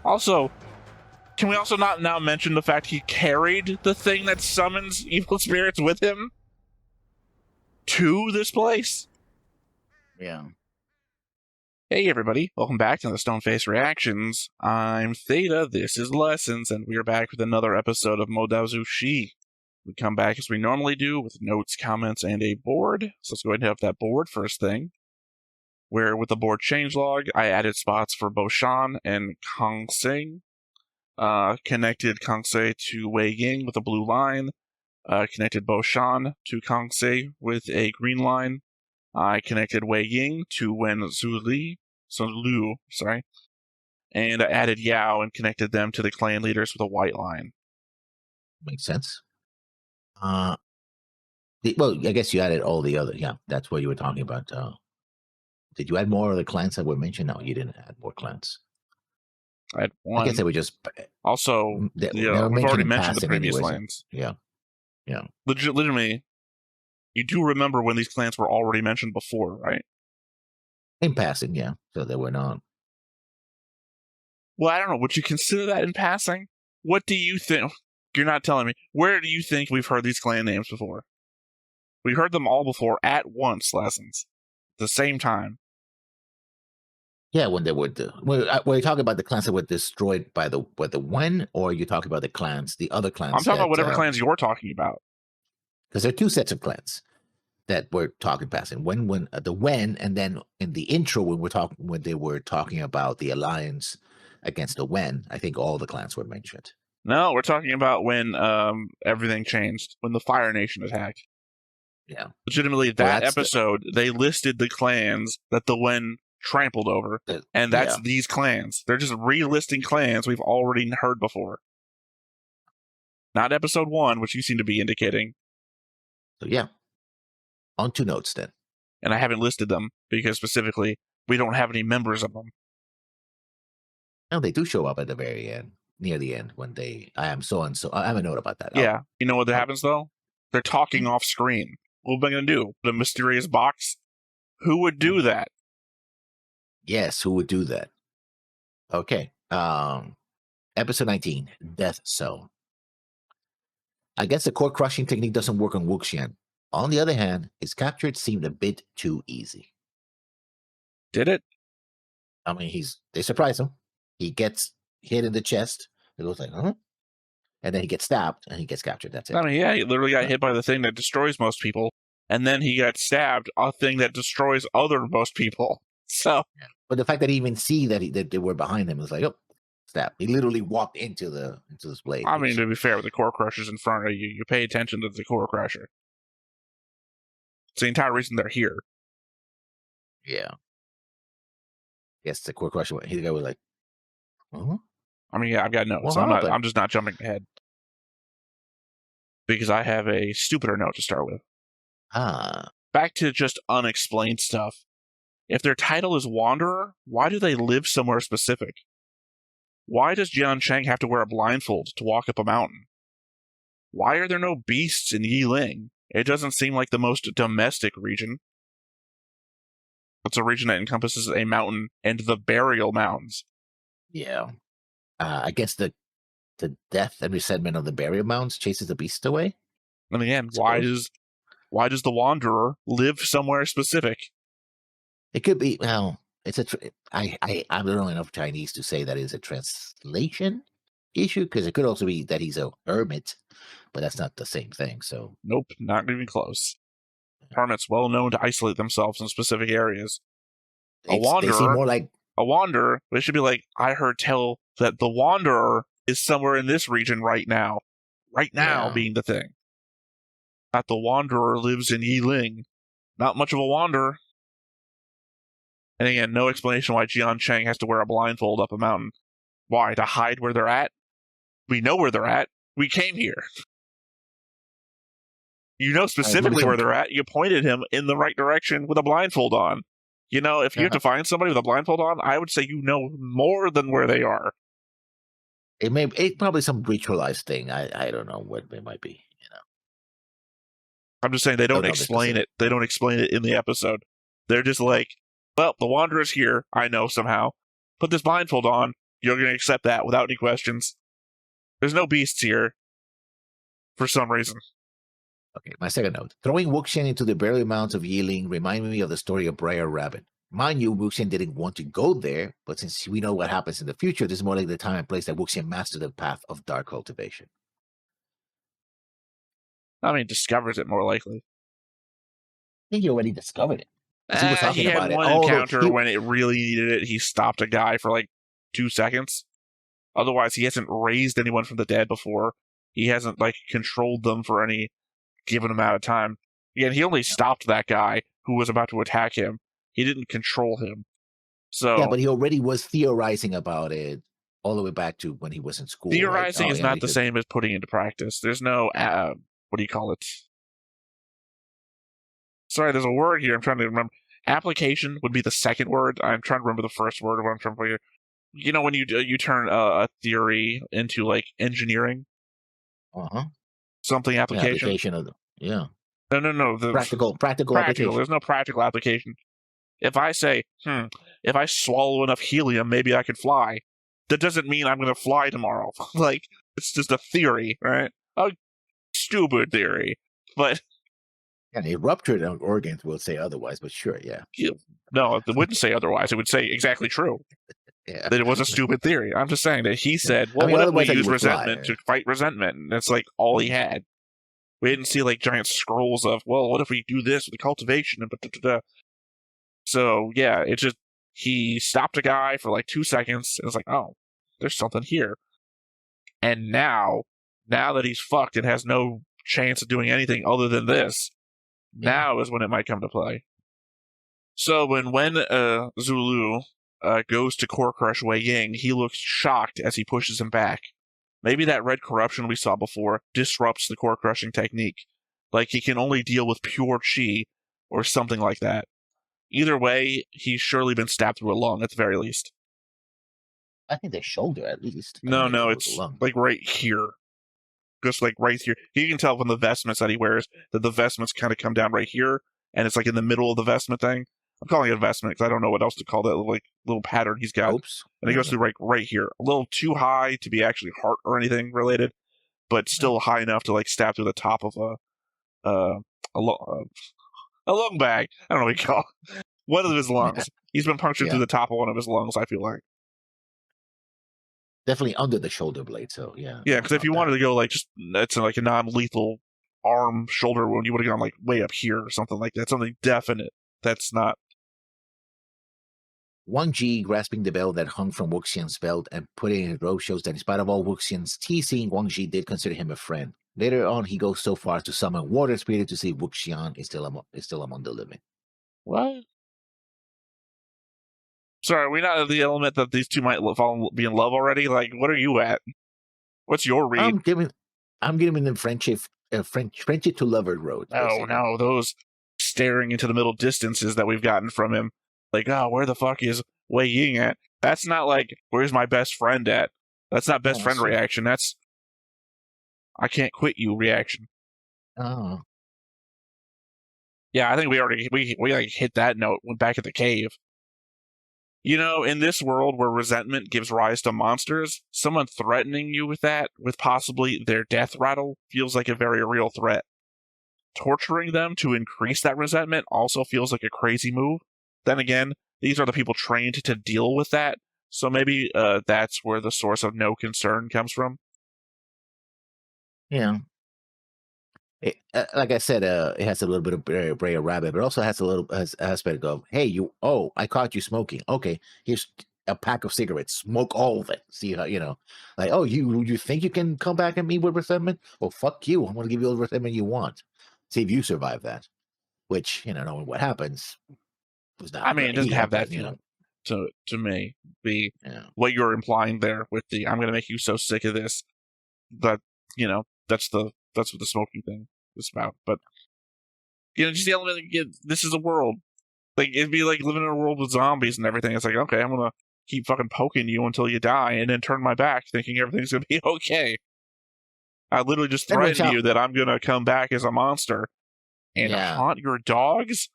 Also, can we also not now mention the fact he carried the thing that summons evil spirits with him to this place? Yeah. Hey everybody, welcome back to the Stoneface Reactions. I'm Theta, this is Lessons, and we are back with another episode of modaozushi. We come back as we normally do with notes, comments, and a board. So let's go ahead and have that board first thing. Where with the board changelog, I added spots for Boshan and Kongsei. Connected Kongsei to Wei Ying with a blue line. Connected Boshan to Kongsei with a green line. I connected Wei Ying to Wen Lu, and I added Yao and connected them to the clan leaders with a white line. Makes sense. Well, I guess you added all the other. Yeah, that's what you were talking about. Did you add more of the clans that were mentioned? No, you didn't add more clans. I had one. I guess they were just also. We've already mentioned the previous lands. Yeah. Legitimately, you do remember when these clans were already mentioned before, right? In passing, yeah. So they were not. Well, I don't know. Would you consider that in passing? What do you think? You're not telling me. Where do you think we've heard these clan names before? We heard them all before at once, Lessons. At the same time. Yeah, when they were were you talking about the clans that were destroyed by the Wen, or are you talking about the other clans? I'm talking about whatever clans you're talking about. Because there are two sets of clans that we're talking passing. When the Wen, and then in the intro when they were talking about the alliance against the Wen, I think all the clans were mentioned. No, we're talking about when everything changed, when the Fire Nation attacked. Yeah. Legitimately, that episode, they listed the clans that the Wen trampled over, and that's these clans. They're just relisting clans we've already heard before. Not episode 1, which you seem to be indicating. So yeah. On to notes then. And I haven't listed them, because specifically, we don't have any members of them. No, they do show up at the very end. Near the end, when I am so and so. I have a note about that. Yeah. You know what happens, though? They're talking off screen. What am I going to do? The mysterious box? Who would do that? Yes, who would do that? Okay. Episode 19, Death Zone. I guess the core crushing technique doesn't work on wuxian. On the other hand, his capture seemed a bit too easy. Did it? I mean, they surprise him. He gets hit in the chest. It looks like, huh? And then he gets stabbed and he gets captured. That's it. I mean, yeah, he literally got hit by the thing that destroys most people. And then he got stabbed, a thing that destroys most people. So, but the fact that he even see that they were behind him was like, oh, stab. He literally walked into this blade. I mean, to be fair, with the core crusher's in front of you, you pay attention to the core crusher. It's the entire reason they're here. Yeah. Yes, the core crusher. The guy was like, huh? I mean, yeah, I've got notes. I'm just not jumping ahead because I have a stupider note to start with. Back to just unexplained stuff. If their title is Wanderer, why do they live somewhere specific? Why does Jian Cheng have to wear a blindfold to walk up a mountain? Why are there no beasts in Yiling? It doesn't seem like the most domestic region. It's a region that encompasses a mountain and the burial mounds. Yeah. I guess the death and resettlement of the burial mounds chases the beast away. And again, why does the Wanderer live somewhere specific? It could be, well, it's I don't know enough Chinese to say that is a translation issue, because it could also be that he's a hermit, but that's not the same thing. So nope, not even close. Hermits well known to isolate themselves in specific areas. They seem more like a wanderer. They should be like, I heard tell that the Wanderer is somewhere in this region right now. Right now being the thing. Not the Wanderer lives in Yiling. Not much of a wanderer. And again, no explanation why Jian Cheng has to wear a blindfold up a mountain. Why? To hide where they're at? We know where they're at. We came here. You know specifically where they're at. You pointed him in the right direction with a blindfold on. You know, if you have to find somebody with a blindfold on, I would say you know more than where they are. It's probably some ritualized thing. I don't know what it might be. You know, I'm just saying they don't explain it. They don't explain it in the episode. They're just like, well, the Wanderer's here. I know somehow. Put this blindfold on. You're going to accept that without any questions. There's no beasts here for some reason. Okay, my second note. Throwing wuxian into the burial mounds of Yiling reminded me of the story of Briar Rabbit. Mind you, wuxian didn't want to go there, but since we know what happens in the future, this is more like the time and place that wuxian mastered the path of dark cultivation. I mean, discovers it more likely. I think he already discovered it. He was talking He had about it. one encounter when it really needed it. He stopped a guy for like 2 seconds. Otherwise, he hasn't raised anyone from the dead before. He hasn't like controlled them for any given amount of time. Again, he only stopped that guy who was about to attack him. He didn't control him. So yeah, but he already was theorizing about it all the way back to when he was in school. Theorizing is not the same as putting into practice. There's no what do you call it? Sorry, there's a word here I'm trying to remember. Application would be the second word. I'm trying to remember the first word of what I'm trying to. You know, when you turn a theory into like engineering. Something application. Yeah. No. The practical application. There's no practical application. If I say, if I swallow enough helium, maybe I could fly. That doesn't mean I'm going to fly tomorrow. Like, it's just a theory, right? A stupid theory. But and a ruptured organs will say otherwise, but sure, yeah. No, it wouldn't say otherwise. It would say exactly true. Yeah. That it was a stupid theory. I'm just saying that he said, well, what if we use resentment to fight resentment? And that's like all he had. We didn't see like giant scrolls of, well, what if we do this with the cultivation? And so, yeah, it just, he stopped a guy for like 2 seconds and it's like, oh, there's something here. And now that he's fucked and has no chance of doing anything other than this, now is when it might come to play. So when Zulu goes to core crush Wei Ying, he looks shocked as he pushes him back. Maybe that red corruption we saw before disrupts the core crushing technique. Like he can only deal with pure chi or something like that. Either way, he's surely been stabbed through a lung at the very least. I think the shoulder at least. No, it's like right here. Just like right here. You can tell from the vestments that he wears that the vestments kind of come down right here, and it's like in the middle of the vestment thing. I'm calling it a vestment because I don't know what else to call that like little pattern he's got. Oops. And it goes through right here. A little too high to be actually heart or anything related, but still high enough to like stab through the top of a lung bag. I don't know what you call it. One of his lungs. He's been punctured through the top of one of his lungs, I feel like. Definitely under the shoulder blade, so yeah. Yeah, because if you wanted to go like just that's like a non-lethal arm shoulder wound, you would have gone like way up here or something like that. Something definite. That's not. Wang Ji grasping the bell that hung from Wuxian's belt and putting it in his robe shows that in spite of all Wuxian's teasing, Wang Ji did consider him a friend. Later on, he goes so far as to summon Water Spirit to see Wuxian is still among the living. What? Sorry, are we not at the element that these two might be in love already? Like, what are you at? What's your read? I'm giving them friendship to lover road. Oh no, those staring into the middle distances that we've gotten from him. Like, oh, where the fuck is Wei Ying at? That's not like, where's my best friend at? That's not best friend reaction. That's I can't quit you reaction. Oh. Yeah, I think we already we like hit that note went back at the cave. You know, in this world where resentment gives rise to monsters, someone threatening you with that, with possibly their death rattle, feels like a very real threat. Torturing them to increase that resentment also feels like a crazy move. Then again, these are the people trained to deal with that, so maybe that's where the source of no concern comes from. Yeah. Like I said, it has a little bit of Bray Rabbit, but it also has a little aspect of, hey, I caught you smoking. Okay, here's a pack of cigarettes. Smoke all of it. See how, like, oh, you think you can come back at me with resentment? Well, fuck you. I'm going to give you all the resentment you want. See if you survive that. Which, knowing what happens, was not. I mean, it doesn't have that feel to me. What you're implying there with the I'm going to make you so sick of this, that that's what the smoking thing is about. But just the element this is a world. Like it'd be like living in a world with zombies and everything. It's like, okay, I'm gonna keep fucking poking you until you die and then turn my back thinking everything's gonna be okay. I literally just threaten you that I'm gonna come back as a monster and haunt your dogs.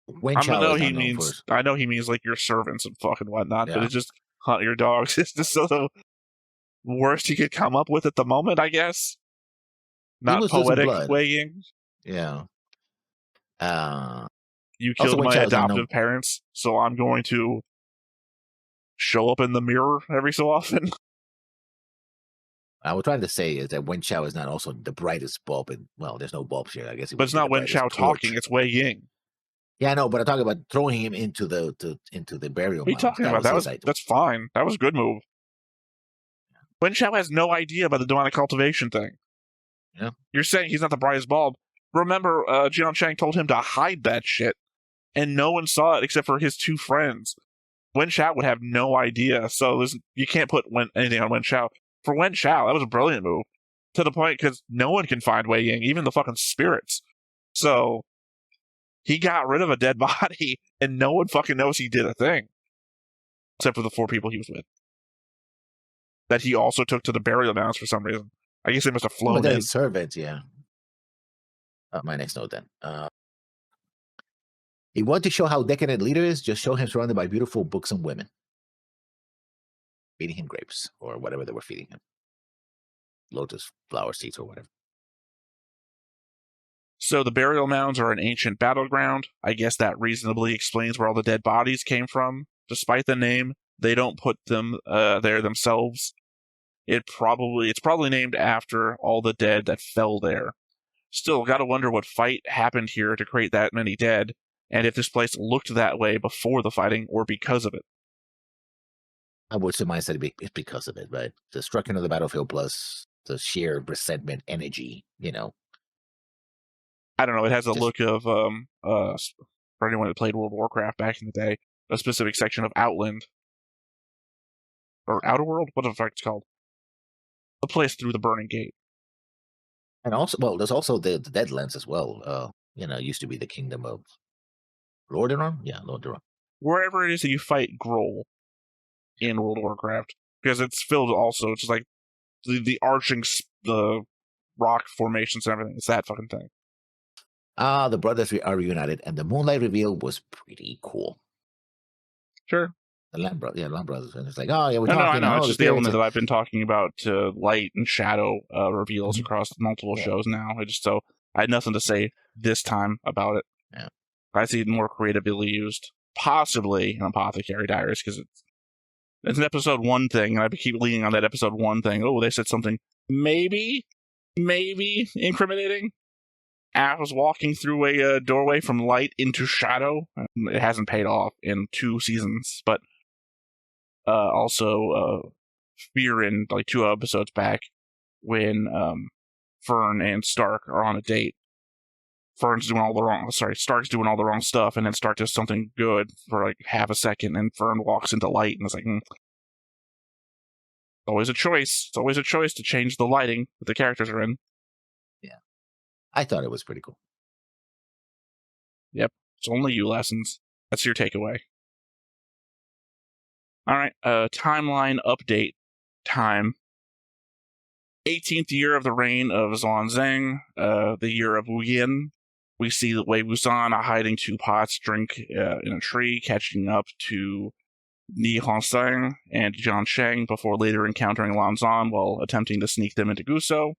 Wen Chao is not known for his... I know he means like your servants and fucking whatnot, but Yeah. it's just hunt your dogs. It's just the worst he could come up with at the moment, I guess. Not was losing poetic blood. Wei Ying. Yeah. You Also, killed Wen my Chao is not adoptive known... parents, so I'm going to show up in the mirror every so often. I was trying to say is that Wen Chao is not also the brightest bulb, and well, there's no bulbs here. I guess it But would it's be not the Wen brightest Chao torch. talking, it's Wei Ying. Yeah, I know, but I'm talking about throwing him into the burial What are you mounds. talking about? That's fine. That was a good move. Wen Chao has no idea about the demonic cultivation thing. Yeah. You're saying he's not the brightest bulb. Remember, Jian Chang told him to hide that shit, and no one saw it except for his two friends. Wen Chao would have no idea, so you can't put anything on Wen Chao. For Wen Chao, that was a brilliant move. To the point, because no one can find Wei Ying, even the fucking spirits. So, he got rid of a dead body, and no one fucking knows he did a thing. Except for the 4 people he was with. That he also took to the burial mounds for some reason. I guess they must have flown in. Servants, yeah. My next note then. He wanted to show how decadent leader is, just show him surrounded by beautiful books and women. Feeding him grapes, or whatever they were feeding him. Lotus flower seeds or whatever. So the burial mounds are an ancient battleground. I guess that reasonably explains where all the dead bodies came from. Despite the name, they don't put them there themselves. It's probably named after all the dead that fell there. Still, gotta wonder what fight happened here to create that many dead, and if this place looked that way before the fighting or because of it. I would surmise that it's because of it, right? The destruction of the battlefield plus the sheer resentment energy, I don't know, it has a look of, for anyone that played World of Warcraft back in the day, a specific section of Outland. Or Outer World? What the fuck it's called? The place through the Burning Gate. And also, well, there's also the Deadlands as well. Used to be the kingdom of Lordaeron? Yeah, Lordaeron. Wherever it is that you fight Grohl in World of Warcraft. Because it's filled also, it's just like the arching, the rock formations and everything. It's that fucking thing. The brothers are reunited, and the moonlight reveal was pretty cool. Sure. The Lamb Brothers. And it's like, oh, yeah, we're talking. I know. It's just the element that I've been talking about light and shadow reveals across multiple shows now. I had nothing to say this time about it. Yeah. I see it more creatively used. Possibly in Apothecary Diaries, because it's an episode 1 thing, and I keep leaning on that episode 1 thing. Oh, they said something maybe incriminating. I was walking through a doorway from light into shadow. It hasn't paid off in 2 seasons, but also Fear in like 2 episodes back when Fern and Stark are on a date. Stark's doing all the wrong stuff, and then Stark does something good for like half a second, and Fern walks into light, and it's like, always a choice. It's always a choice to change the lighting that the characters are in. Yeah. I thought it was pretty cool. Yep. It's only you lessons. That's your takeaway. All right. Timeline update time. 18th year of the reign of Xuanzang, the year of Wuxian. We see that Wei Wuxian hiding 2 pots drink in a tree, catching up to Ni Hongsheng and Jian Sheng before later encountering Lan Zhan while attempting to sneak them into Guso.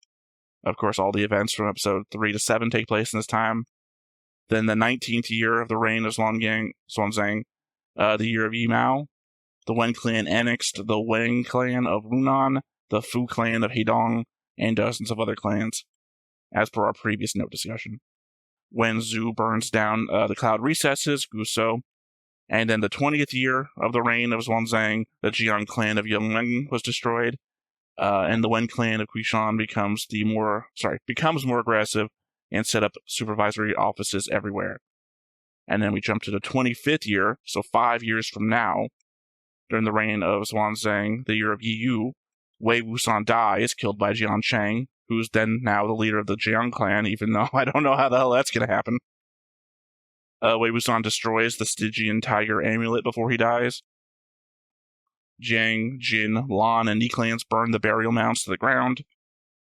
Of course, all the events from episode 3 to 7 take place in this time. Then the 19th year of the reign of Xuanzang, the year of Yimao. The Wen clan annexed the Wang clan of Runan, the Fu clan of Heidong, and dozens of other clans, as per our previous note discussion. When Zhu burns down the cloud recesses, Guso. And then the 20th year of the reign of Xuanzang, the Jiang clan of Yongmeng was destroyed, and the Wen clan of Quishan becomes more aggressive and set up supervisory offices everywhere. And then we jump to the 25th year, so 5 years from now, during the reign of Xuanzang, the year of Yiyu, Wei Wuxian dies, killed by Jian Sheng, who's then now the leader of the Jiang clan, even though I don't know how the hell that's going to happen. Wei Wuxian destroys the Stygian tiger amulet before he dies. Jiang, Jin, Lan, and Ni clans burn the burial mounds to the ground.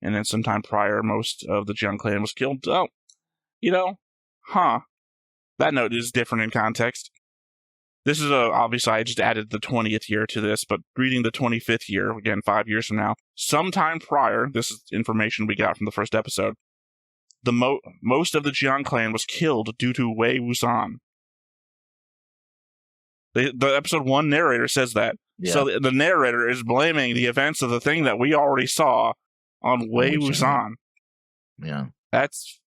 And then sometime prior, most of the Jiang clan was killed. Oh, That note is different in context. This is obviously I just added the 20th year to this, but reading the 25th year, again, 5 years from now, sometime prior, this is information we got from the first episode, most of the Jiang clan was killed due to Wei Wuxian. The episode 1 narrator says that. Yeah. So the narrator is blaming the events of the thing that we already saw on Wei Wuxian. Yeah. That's,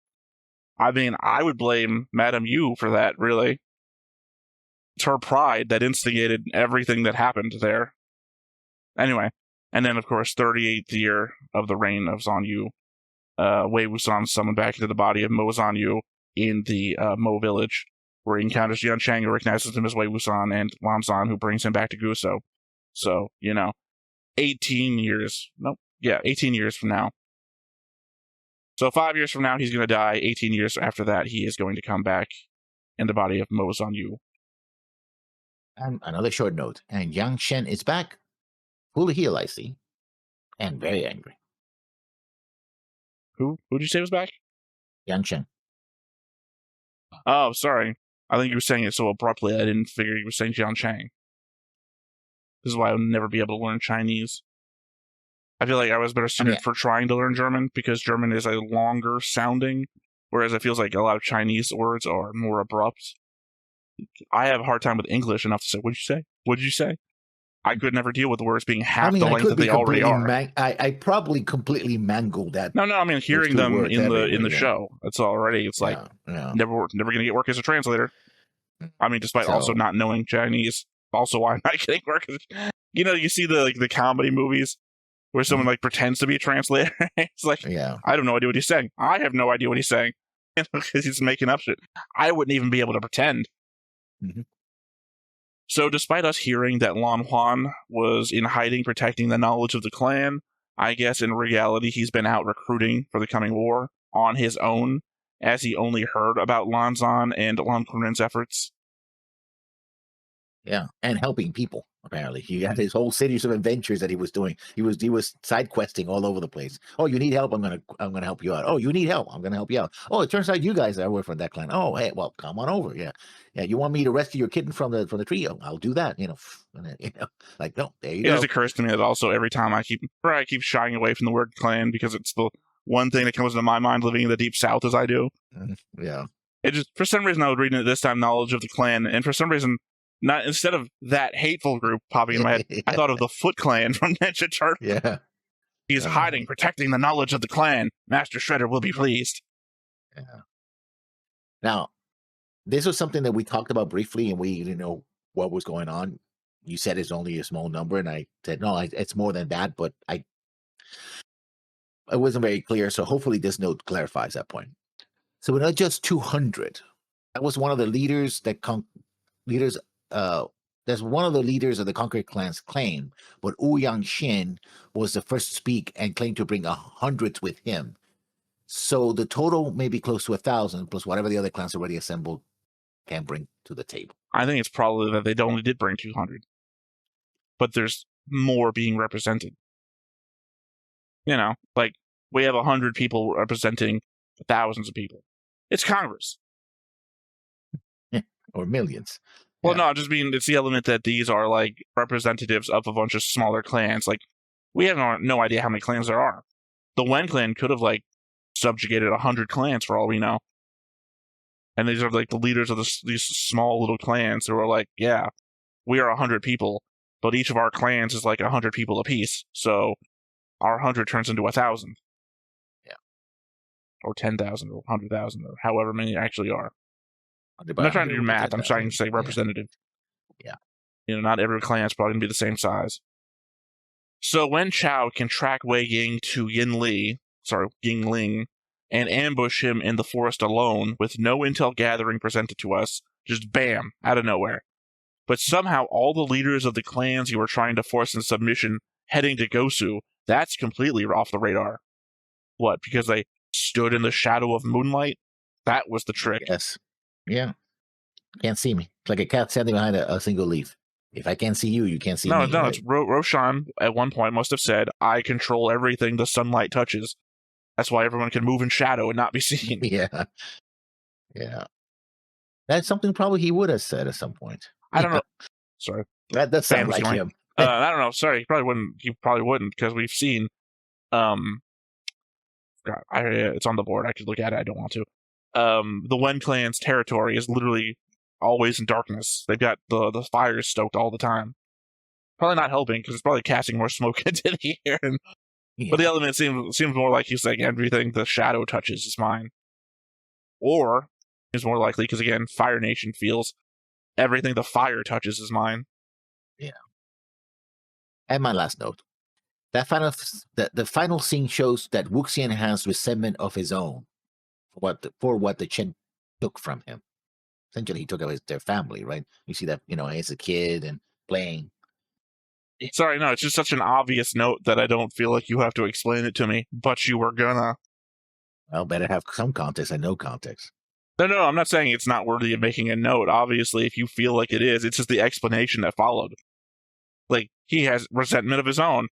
I mean, I would blame Madame Yu for that, really. It's her pride that instigated everything that happened there. Anyway, and then, of course, 38th year of the reign of Zhang Yu, Wei Wuxian summoned back into the body of Mo Zhang Yu in the Mo village, where he encounters Yuan Chang, who recognizes him as Wei Wuxian, and Lan Zhan, who brings him back to Guso. So, 18 years from now. So 5 years from now, he's going to die. 18 years after that, he is going to come back in the body of Mo Zhang Yu. And another short note, and Yang Shen is back, fully healed, I see, and very angry. Who'd you say was back? Yang Shen. Oh, sorry. I think you were saying it so abruptly, I didn't figure you were saying Jian Chang. This is why I would never be able to learn Chinese. I feel like I was better suited for trying to learn German, because German is a longer sounding, whereas it feels like a lot of Chinese words are more abrupt. I have a hard time with English enough to say, what'd you say? What'd you say? I could never deal with the words being half the length that they already are. I probably completely mangled that. No, I mean, hearing them in the show, it's already, it's like, never going to get work as a translator. I mean, despite also not knowing Chinese. Also, why I'm not getting work as you see the comedy movies where someone pretends to be a translator. It's like, I have no idea what he's saying. I have no idea what he's saying. Because he's making up shit. I wouldn't even be able to pretend. Mm-hmm. So despite us hearing that Lan Huan was in hiding protecting the knowledge of the clan, I guess in reality he's been out recruiting for the coming war on his own, as he only heard about Lan Zhan and Lan Kunren's efforts. Yeah, and helping people, apparently. He had his whole series of adventures that he was doing. He was side questing all over the place. Oh, you need help? I'm gonna help you out. Oh, you need help? I'm gonna help you out. Oh, it turns out you guys are from that clan. Oh, hey, well, come on over. Yeah. You want me to rescue your kitten from the tree? Oh, I'll do that. No, there you go. It just occurs to me that also every time I keep shying away from the word clan, because it's the one thing that comes into my mind living in the deep south as I do. Yeah. It just, for some reason, I was reading it this time, knowledge of the clan, and for some reason, not instead of that hateful group popping in my head, I thought of the Foot Clan from Ninja Turtles. Yeah. He's hiding, protecting the knowledge of the clan. Master Shredder will be pleased. Yeah. Now, this was something that we talked about briefly, and we didn't know what was going on. You said it's only a small number, and I said, no, it's more than that, but it wasn't very clear, so hopefully this note clarifies that point. So we're not just 200. That was one of the leaders that that's one of the leaders of the conquered clans claim, but Ouyang Xin was the first to speak and claimed to bring 100 with him. So the total may be close to 1,000, plus whatever the other clans already assembled can bring to the table. I think it's probably that they only did bring 200, but there's more being represented. We have 100 people representing thousands of people. It's Congress. Or millions. Well, no, I just mean it's the element that these are representatives of a bunch of smaller clans. We have no idea how many clans there are. The Wen clan could have subjugated 100 clans for all we know. And these are the leaders of these small little clans who are we are 100 people, but each of our clans is 100 people apiece. So our 100 turns into 1,000. Yeah. Or 10,000 or 100,000 or however many actually are. I'm not trying to do math. I'm trying to say representative. Yeah. Not every clan is probably going to be the same size. So when Chao can track Wei Ying to Yingling, and ambush him in the forest alone with no intel gathering presented to us, just bam, out of nowhere. But somehow all the leaders of the clans you were trying to force into submission heading to Gosu, that's completely off the radar. What, because they stood in the shadow of moonlight? That was the trick. Yes. Yeah. Can't see me. It's like a cat standing behind a single leaf. If I can't see you, you can't see me. No, it's Roshan at one point must have said, I control everything the sunlight touches. That's why everyone can move in shadow and not be seen. Yeah. Yeah. That's something probably he would have said at some point. I don't know. Sorry. That does Fan sound was like going. him. I don't know. Sorry, he probably wouldn't because we've seen. God, it's on the board. I could look at it. I don't want to. The Wen clan's territory is literally always in darkness. They've got the fires stoked all the time. Probably not helping because it's probably casting more smoke into the air. But the element seems more like he's like everything the shadow touches is mine. Or is more likely because again, Fire Nation feels everything the fire touches is mine. Yeah. And my last note. The final scene shows that Wuxian has resentment of his own for what the Chen took from him. Essentially, he took out their family, right? You see that, as a kid and playing. Sorry, no, it's just such an obvious note that I don't feel like you have to explain it to me, but you were gonna. Well, better have some context and no context. No, I'm not saying it's not worthy of making a note. Obviously, if you feel like it is, it's just the explanation that followed. Like, he has resentment of his own.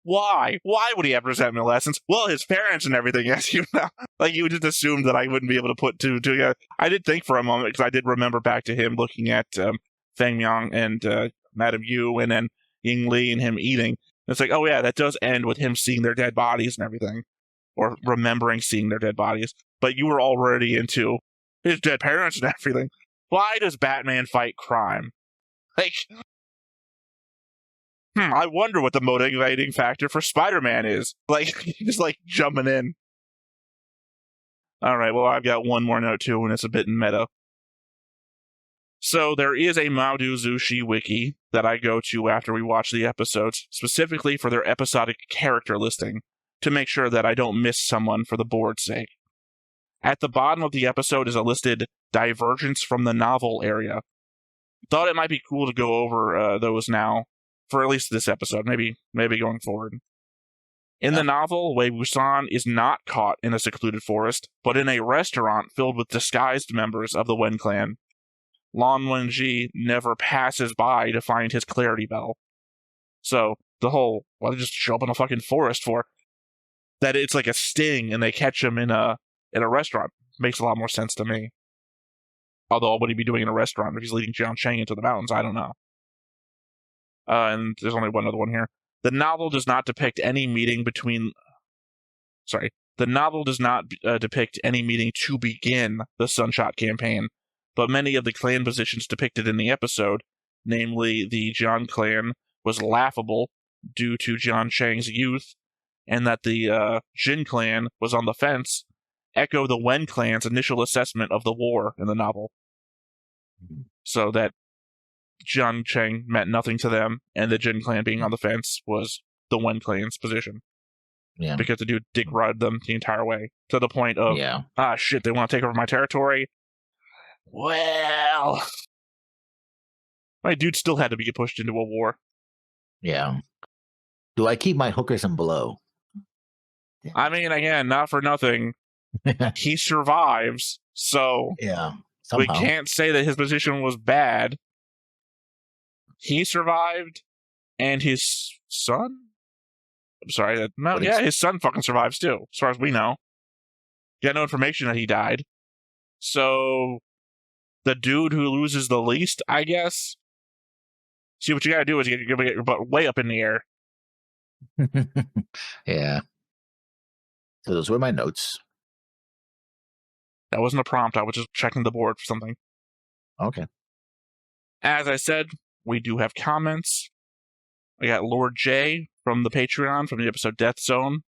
Why? Why would he have resentment lessons? Well, his parents and everything, as you know. Like, you just assumed that I wouldn't be able to put two together. I did think for a moment, because I did remember back to him looking at Feng Yang and Madame Yu, and then Ying Li and him eating. It's like, oh yeah, that does end with him seeing their dead bodies and everything. Or remembering seeing their dead bodies. But you were already into his dead parents and everything. Why does Batman fight crime? Like, I wonder what the motivating factor for Spider-Man is. Like, just like jumping in. Alright, well, I've got one more note too, and it's a bit meta. So there is a modaozushi wiki that I go to after we watch the episodes, specifically for their episodic character listing, to make sure that I don't miss someone for the board's sake. At the bottom of the episode is a listed divergence from the novel area. Thought it might be cool to go over those now, for at least this episode, maybe going forward. In the novel, Wei Wuxian is not caught in a secluded forest, but in a restaurant filled with disguised members of the Wen clan. Lan Wenji never passes by to find his clarity bell. So, the whole, why they just show up in a fucking forest for? That it's like a sting and they catch him in a restaurant makes a lot more sense to me. Although, what would he be doing in a restaurant if he's leading Jiang Cheng into the mountains? I don't know. And there's only one other one here. The novel does not depict any meeting between... Sorry. The novel does not depict any meeting to begin the Sunshot campaign, but many of the clan positions depicted in the episode, namely the Jiang clan, was laughable due to Jiang Cheng's youth, and that the Jin clan was on the fence, echo the Wen clan's initial assessment of the war in the novel. So that Jiang Cheng meant nothing to them, and the Jin clan being on the fence was the Wen clan's position. Yeah. Because the dude dick rided them the entire way, to the point of, shit, they want to take over my territory? Well... My dude still had to get pushed into a war. Yeah. Do I keep my hookers and below? I mean, again, not for nothing. He survives, so... Yeah. We can't say that his position was bad. He survived, and his son? I'm sorry. His son fucking survives too, as far as we know. Got no information that he died. So, the dude who loses the least, I guess? See, what you gotta do is get your butt way up in the air. Yeah. So those were my notes. That wasn't a prompt. I was just checking the board for something. Okay. As I said, we do have comments. I got Lord J from the Patreon from the episode Death Zone.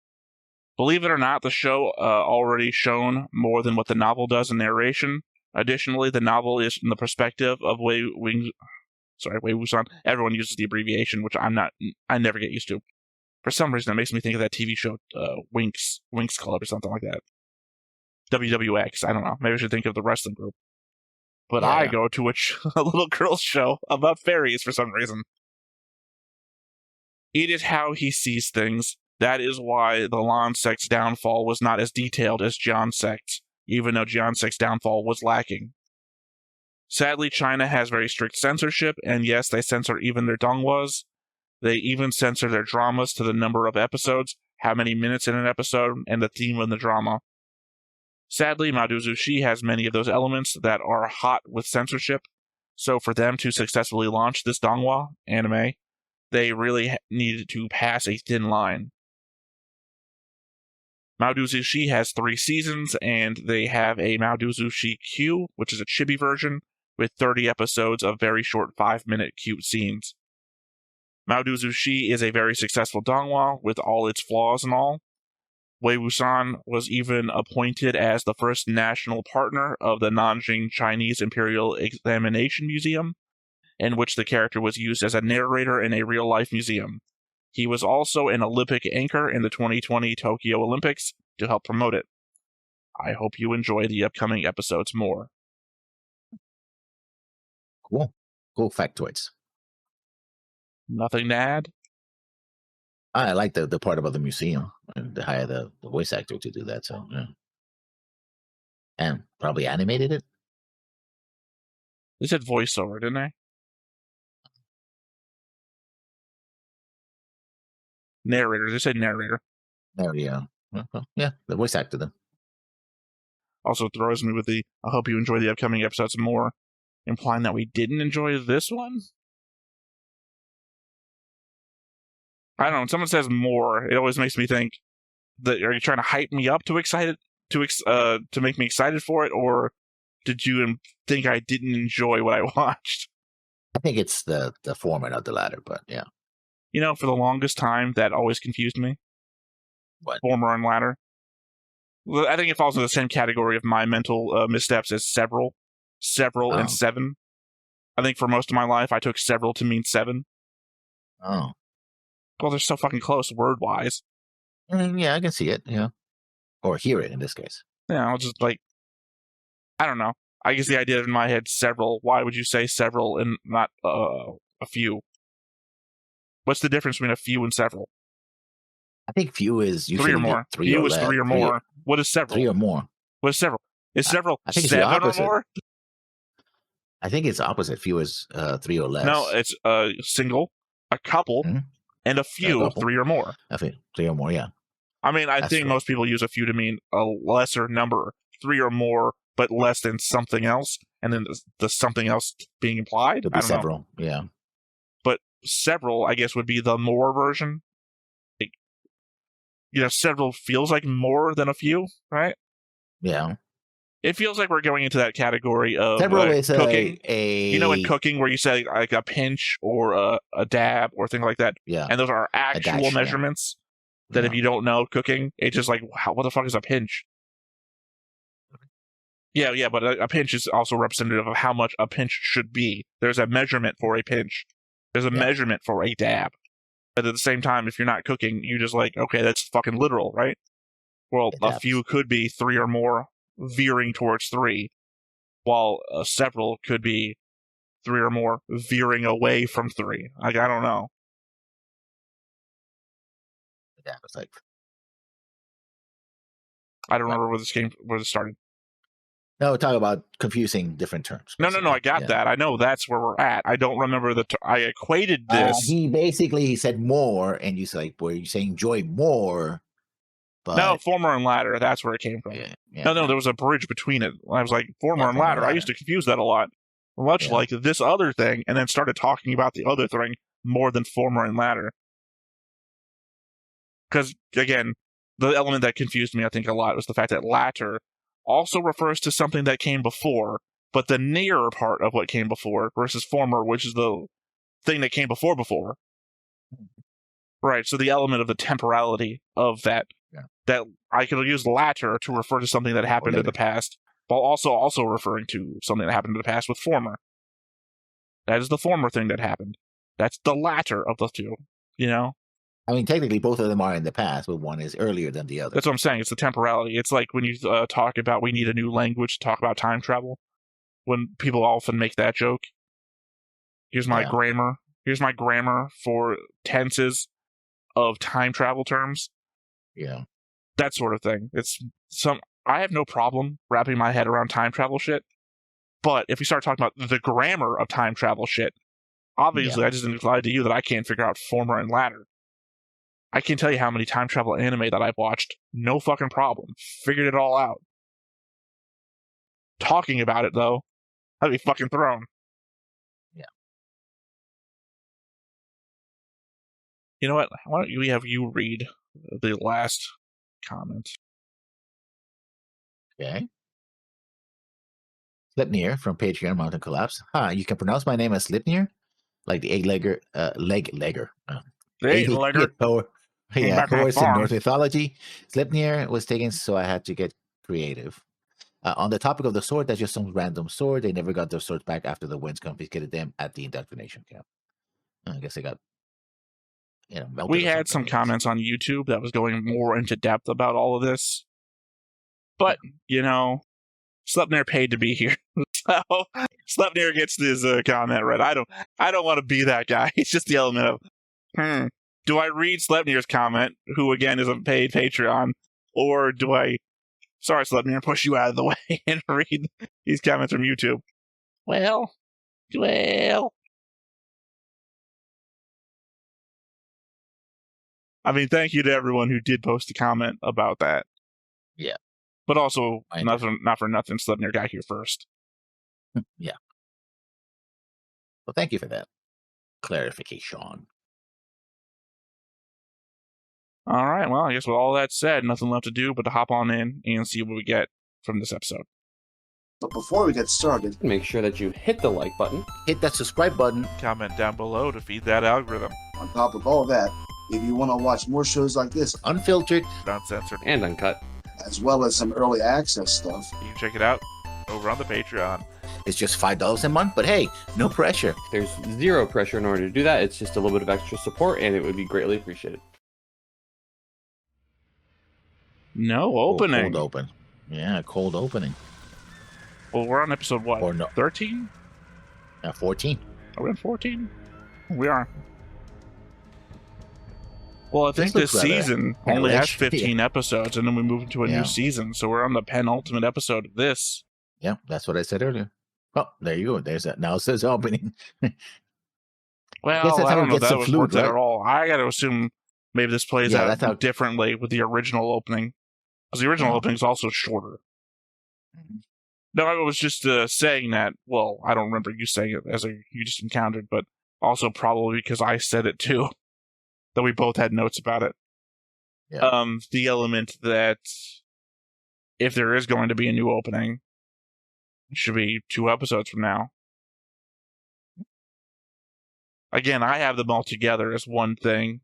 Believe it or not, the show already shown more than what the novel does in narration. Additionally, the novel is from the perspective of Wei Wuxian. Everyone uses the abbreviation, which I never get used to. For some reason, it makes me think of that TV show Winx Club or something like that. WWX, I don't know. Maybe I should think of the wrestling group. But yeah. I go to a little girl's show about fairies for some reason. It is how he sees things. That is why the Lan sect's downfall was not as detailed as Jian sect's, even though Jian sect's downfall was lacking. Sadly, China has very strict censorship, and yes, they censor even their donghwas. They even censor their dramas to the number of episodes, how many minutes in an episode, and the theme of the drama. Sadly, Mao Zu Shi has many of those elements that are hot with censorship, so for them to successfully launch this donghua anime, they really needed to pass a thin line. Mao Zu Shi has 3 seasons, and they have a modaozushi Q, which is a chibi version, with 30 episodes of very short 5-minute cute scenes. Mao Zu Shi is a very successful donghua, with all its flaws and all. Wei Wuxian was even appointed as the first national partner of the Nanjing Chinese Imperial Examination Museum, in which the character was used as a narrator in a real-life museum. He was also an Olympic anchor in the 2020 Tokyo Olympics to help promote it. I hope you enjoy the upcoming episodes more. Cool. Cool factoids. Nothing to add? I like the part about the museum and to hire the voice actor to do that. So, yeah. And probably animated it. They said voiceover, didn't they? Narrator. They said narrator. There, yeah. Yeah, the voice actor then. Also throws me with the, I hope you enjoy the upcoming episodes more, implying that we didn't enjoy this one? I don't know. When someone says more, it always makes me think that, are you trying to hype me up to make me excited for it, or did you think I didn't enjoy what I watched? I think it's the former, not the latter, but yeah. You know, for the longest time, that always confused me. What? Former and latter. Well, I think it falls in the same category of my mental missteps as several, and 7. I think for most of my life, I took several to mean 7. Oh. Well, they're so fucking close word-wise. Yeah, I can see it, yeah. Or hear it in this case. Yeah, I'll just I don't know. I guess the idea in my head, several. Why would you say several and not a few? What's the difference between a few and several? I think few is usually 3 or more. Few is 3 or more. What is several? 3 or more. What is several? Is several I think 7 it's or more? I think it's opposite. Few is 3 or less. No, it's a single, a couple, and a few, 3 or more. I think 3 or more, yeah. I mean, I think true. most people use a few to mean a lesser number, 3 or more, but less than something else, and then the something else being implied. Could be several, yeah. But several, I guess, would be the more version. Several feels like more than a few, right? Yeah. It feels like we're going into that category of several is cooking. in cooking where you say like a pinch or a dab or things like that. Yeah. And those are actual measurements that if you don't know cooking, it's just like, what the fuck is a pinch? Yeah, but a pinch is also representative of how much a pinch should be. There's a measurement for a pinch. There's a measurement for a dab. But at the same time, if you're not cooking, you're just like, okay, that's fucking literal, right? Well, a few could be 3 or more veering towards 3, while several could be 3 or more veering away from 3. I don't know. Yeah, it's like, I don't remember where this started. No, talk about confusing different terms. No, I got that. I know that's where we're at. I don't remember I equated this. He said more, and you said, were you saying enjoy more? But no, former and latter. That's where it came from. No, there was a bridge between it. I was like, former and latter. I used to confuse that a lot. Much like this other thing, and then started talking about the other thing more than former and latter. Because, again, the element that confused me, I think, a lot was the fact that latter also refers to something that came before, but the nearer part of what came before versus former, which is the thing that came before. Right, so the element of the temporality of that I could use latter to refer to something that happened in the past, while also referring to something that happened in the past with former. That is the former thing that happened. That's the latter of the two, I mean, technically, both of them are in the past, but one is earlier than the other. That's what I'm saying. It's the temporality. It's like when you talk about we need a new language to talk about time travel. When people often make that joke. Here's my grammar. Here's my grammar for tenses of time travel terms. Yeah. That sort of thing. I have no problem wrapping my head around time travel shit. But if we start talking about the grammar of time travel shit, obviously I just implied to you that I can't figure out former and latter. I can tell you how many time travel anime that I've watched. No fucking problem. Figured it all out. talking about it, though, I'd be fucking thrown. Yeah. You know what? Why don't we have you read the last comment? Okay. Slipnir from Patreon Mountain Collapse. You can pronounce my name as Slipnir, like the eight-legger, leg-legger. Eight-legger. Yeah, horse in Norse mythology. Slipnir was taken, so I had to get creative. On the topic of the sword, that's just some random sword. They never got their swords back after the winds confiscated them at the indoctrination camp. I guess they got, melted. We had some comments on YouTube that was going more into depth about all of this. But, Sleipnir paid to be here. So Sleipnir gets his comment right. I don't want to be that guy. It's just the element of, do I read Sleipnir's comment, who again is a paid Patreon, or do I, sorry Sleipnir, push you out of the way and read these comments from YouTube? Well. I mean, thank you to everyone who did post a comment about that. Yeah. But also, not for nothing, Sleipnir got here first. Yeah. Well, thank you for that clarification. All right, well, I guess with all that said, nothing left to do but to hop on in and see what we get from this episode. But before we get started, make sure that you hit the like button, hit that subscribe button, comment down below to feed that algorithm. On top of all that, if you want to watch more shows like this, unfiltered, uncensored, and uncut, as well as some early access stuff, you can check it out over on the Patreon. It's just $5 a month, but hey, no pressure. There's zero pressure in order to do that. It's just a little bit of extra support, and it would be greatly appreciated. No opening. Cold open. Yeah, cold opening. Well, we're on episode what? Or no. 13? 14. Are we on 14? We are. Well, I think this season only has 15 episodes, and then we move into a new season, so we're on the penultimate episode of this. Yeah, that's what I said earlier. Oh, there you go. There's that. Now it says opening. Well, I don't know if that was worth it at all. I got to assume maybe this plays out differently with the original opening, because the original opening is also shorter. No, I was just saying that. Well, I don't remember you saying it as you just encountered, but also probably because I said it too. That we both had notes about it. Yeah. The element that if there is going to be a new opening, it should be 2 episodes from now. Again, I have them all together as one thing,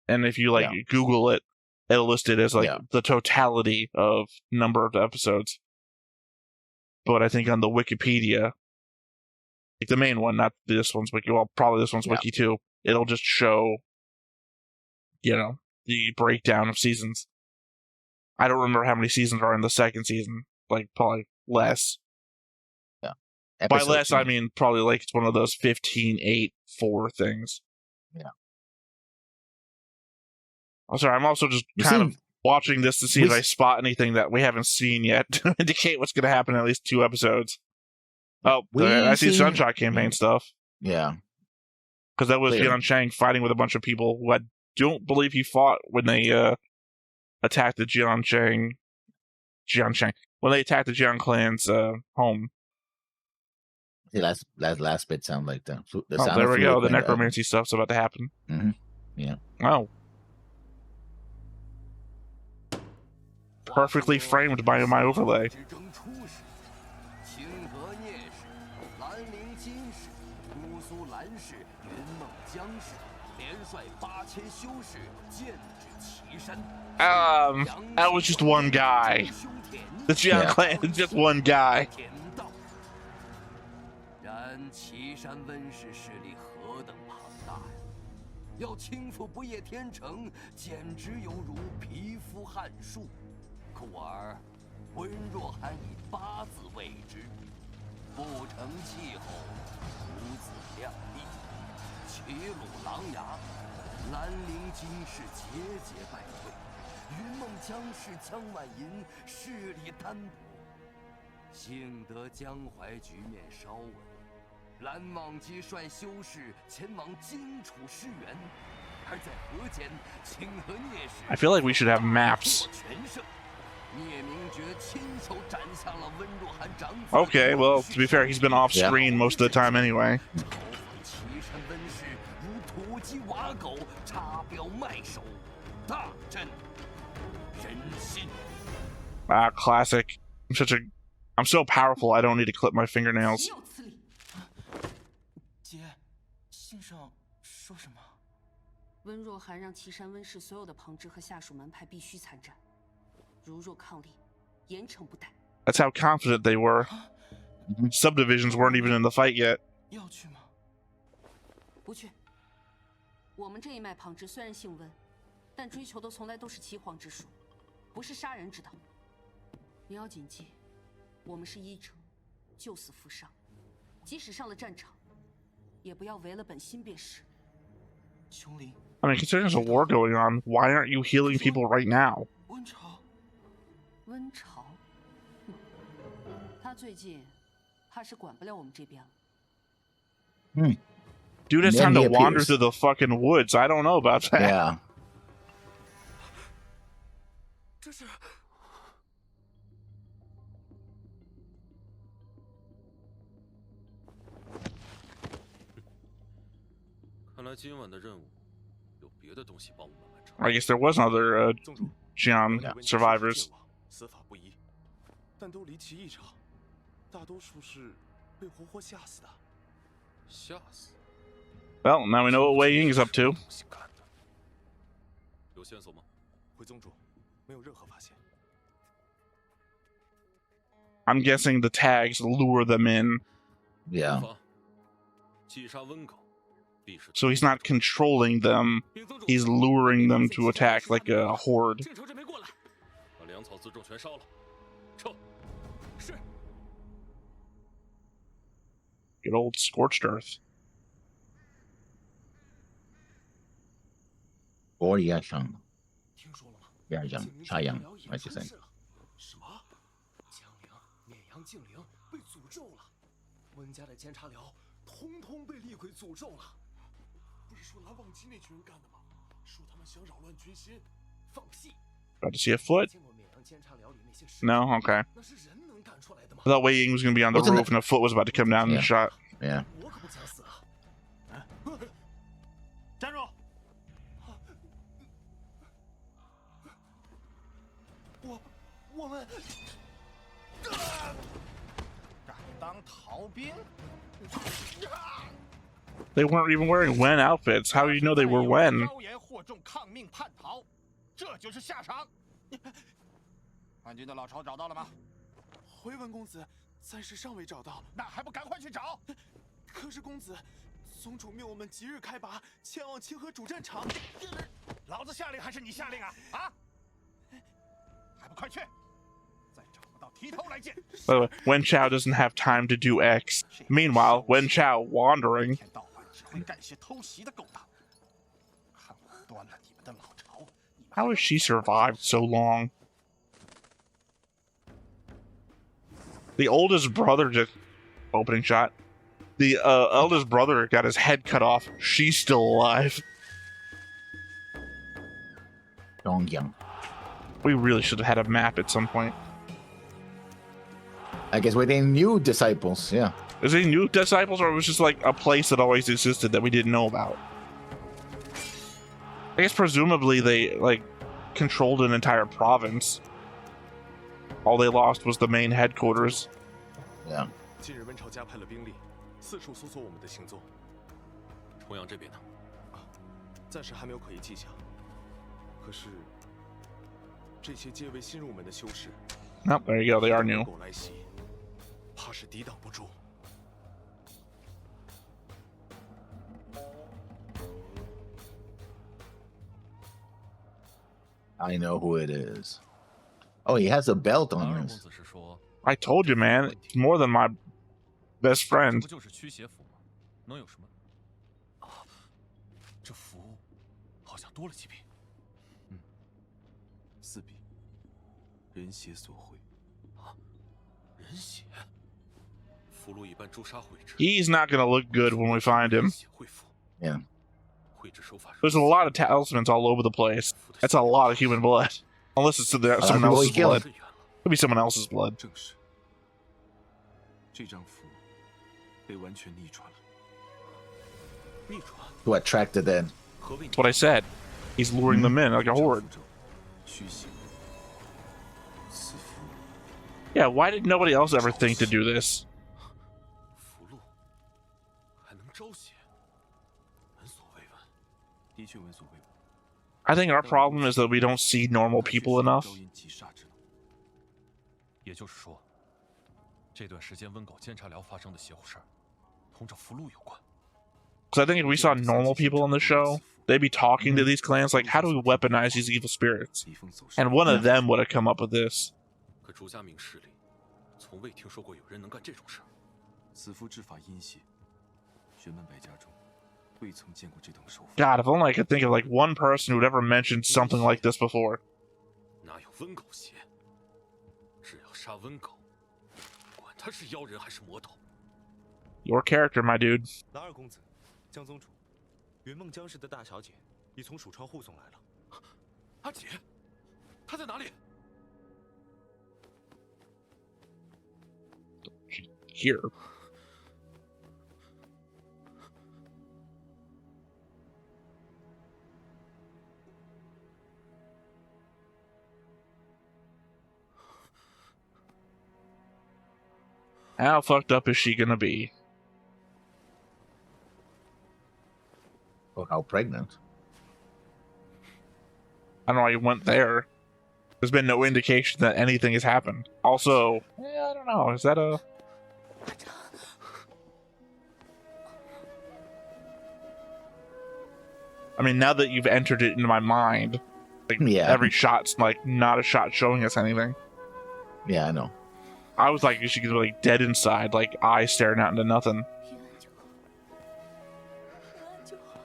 and if you Google it, it'll list it as the totality of number of episodes. But I think on the Wikipedia, like the main one, not this one's wiki, well, probably this one's wiki too, it'll just show, the breakdown of seasons. I don't remember how many seasons are in the second season, probably less. Yeah. By less, 2. I mean probably it's one of those 15-8-4 things. Yeah. I'm sorry, I'm also just kind of watching this to see if I spot anything that we haven't seen yet to indicate what's going to happen in at least 2 episodes. Oh, I see Sunshot campaign stuff. Yeah. Because that was Jian Shang fighting with a bunch of people who I don't believe he fought when they attacked the Jian Shang. When they attacked the Jian clan's home. Yeah, last bit sound like that. There we go. The necromancy stuff's about to happen. Mm-hmm. Yeah. Oh. Perfectly framed by my overlay. That was just one guy. The Jian clan is just one guy. I feel like we should have maps Okay, well, to be fair, he's been off screen most of the time anyway. Ah, classic. I'm so powerful I don't need to clip my fingernails. 姐，信上说什么？温若寒让岐山温氏所有的旁支和下属门派必须参战，如若抗力，严惩不贷。 That's how confident they were. Subdivisions weren't even in the fight yet. 要去吗？不去。我们这一脉旁支虽然姓温，但追求的从来都是岐黄之术，不是杀人之道。你要谨记，我们是医者，救死扶伤，即使上了战场，也不要违了本心便是。琼林。 I mean, considering there's a war going on, why aren't you healing people right now? 温潮。温潮。他最近怕是管不了我们这边了。Dude, it's time to wander through the fucking woods. I don't know about that. Yeah. 这是。 看来今晚的任务有别的东西帮我们完成。 I guess there was other Jian survivors. 死法不一，但都离奇异常，大多数是被活活吓死的。吓死。 Well, now we know what Wei Ying is up to. 有线索吗？回宗主，没有任何发现。 I'm guessing the tags lure them in. Yeah. 击杀温狗。 So he's not controlling them, he's luring them to attack like a horde. Good old scorched earth. 国里亚上，第二章插阳还是三？什么？江陵、碾阳、静陵被诅咒了，温家的监察寮通通被厉鬼诅咒了。 不是说拿忘机那群人干的吗？说他们想扰乱军心，放屁！ About to see a foot? No? Okay. I thought Wei Ying was going to be on the roof and a foot was about to come down and shot. Yeah. 站住！我们敢当逃兵？ They weren't even wearing Wen outfits. How do you know they were Wen? 这就是下场。叛军的老巢找到了吗？回文公子，暂时尚未找到。那还不赶快去找？可是公子，宗主命我们即日开拔，前往清河主战场。老子下令还是你下令啊？啊！还不快去！再找不到提头来见。By the way, Wen Chao doesn't have time to do X. Meanwhile, Wen Chao wandering. 会干些偷袭的勾当，看我端了你们的老巢！ How has she survived so long? The oldest brother just opening shot. The eldest brother got his head cut off. She's still alive. Dongyang. We really should have had a map at some point. I guess we're the new disciples. Yeah. Is it new disciples, or it was just like a place that always existed that we didn't know about? I guess presumably they like controlled an entire province. All they lost was the main headquarters. Yeah. 近日温朝加派了兵力，四处搜索我们的行踪。重阳这边呢？暂时还没有可疑迹象。可是这些皆为新入门的修士。Oh, there you go. They are new. 狗来袭，怕是抵挡不住。 I know who it is. Oh, he has a belt on his. I told you, man. It's more than my best friend. 不就是驱邪符吗？能有什么？啊，这符好像多了几笔。4笔，人血所绘。啊，人血。符箓一般诛杀绘制。 He's not gonna look good when we find him. Yeah. There's a lot of talismans all over the place. That's a lot of human blood. Unless it's someone people else's he killed. blood. Could be someone else's blood. 正是，这张符被完全逆转了。逆转， To attract the dead. 何谓逆 That's what I said. He's luring them in like a horde. 虚形，此符 Yeah, why did nobody else ever think to do this? 符箓还能招血，闻所未闻。的确闻所未闻。 I think our problem is that we don't see normal people enough. 招引击杀之能。也就是说，这段时间温狗监察寮发生的邪乎事儿，同这符箓有关。 Because I think if we saw normal people on the show, they'd be talking to these clans like, how do we weaponize these evil spirits? 疾风走上， And one of them would have come up with this. 可朱家明市里，从未听说过有人能干这种事儿。此符之法阴邪，玄门百家中未曾见过这等手法。 God, if only I could think of like one person who'd ever mentioned something like this before. 哪有温狗邪？只要杀温狗，管他是妖人还是魔头。 Your character, my dude. 蓝二公子，江宗主，云梦江氏的大小姐已从蜀川护送来了。阿姐，她在哪里？ Here. How fucked up is she gonna be? Or how pregnant. I don't know why he went there. There's been no indication that anything has happened. Also, I don't know. Is that a... I mean, now that you've entered it into my mind, like, Yeah. every shot's like not a shot showing us anything. Yeah, I know. I was like, she could be like dead inside, like eyes staring out into nothing. 平安就好，平安就好。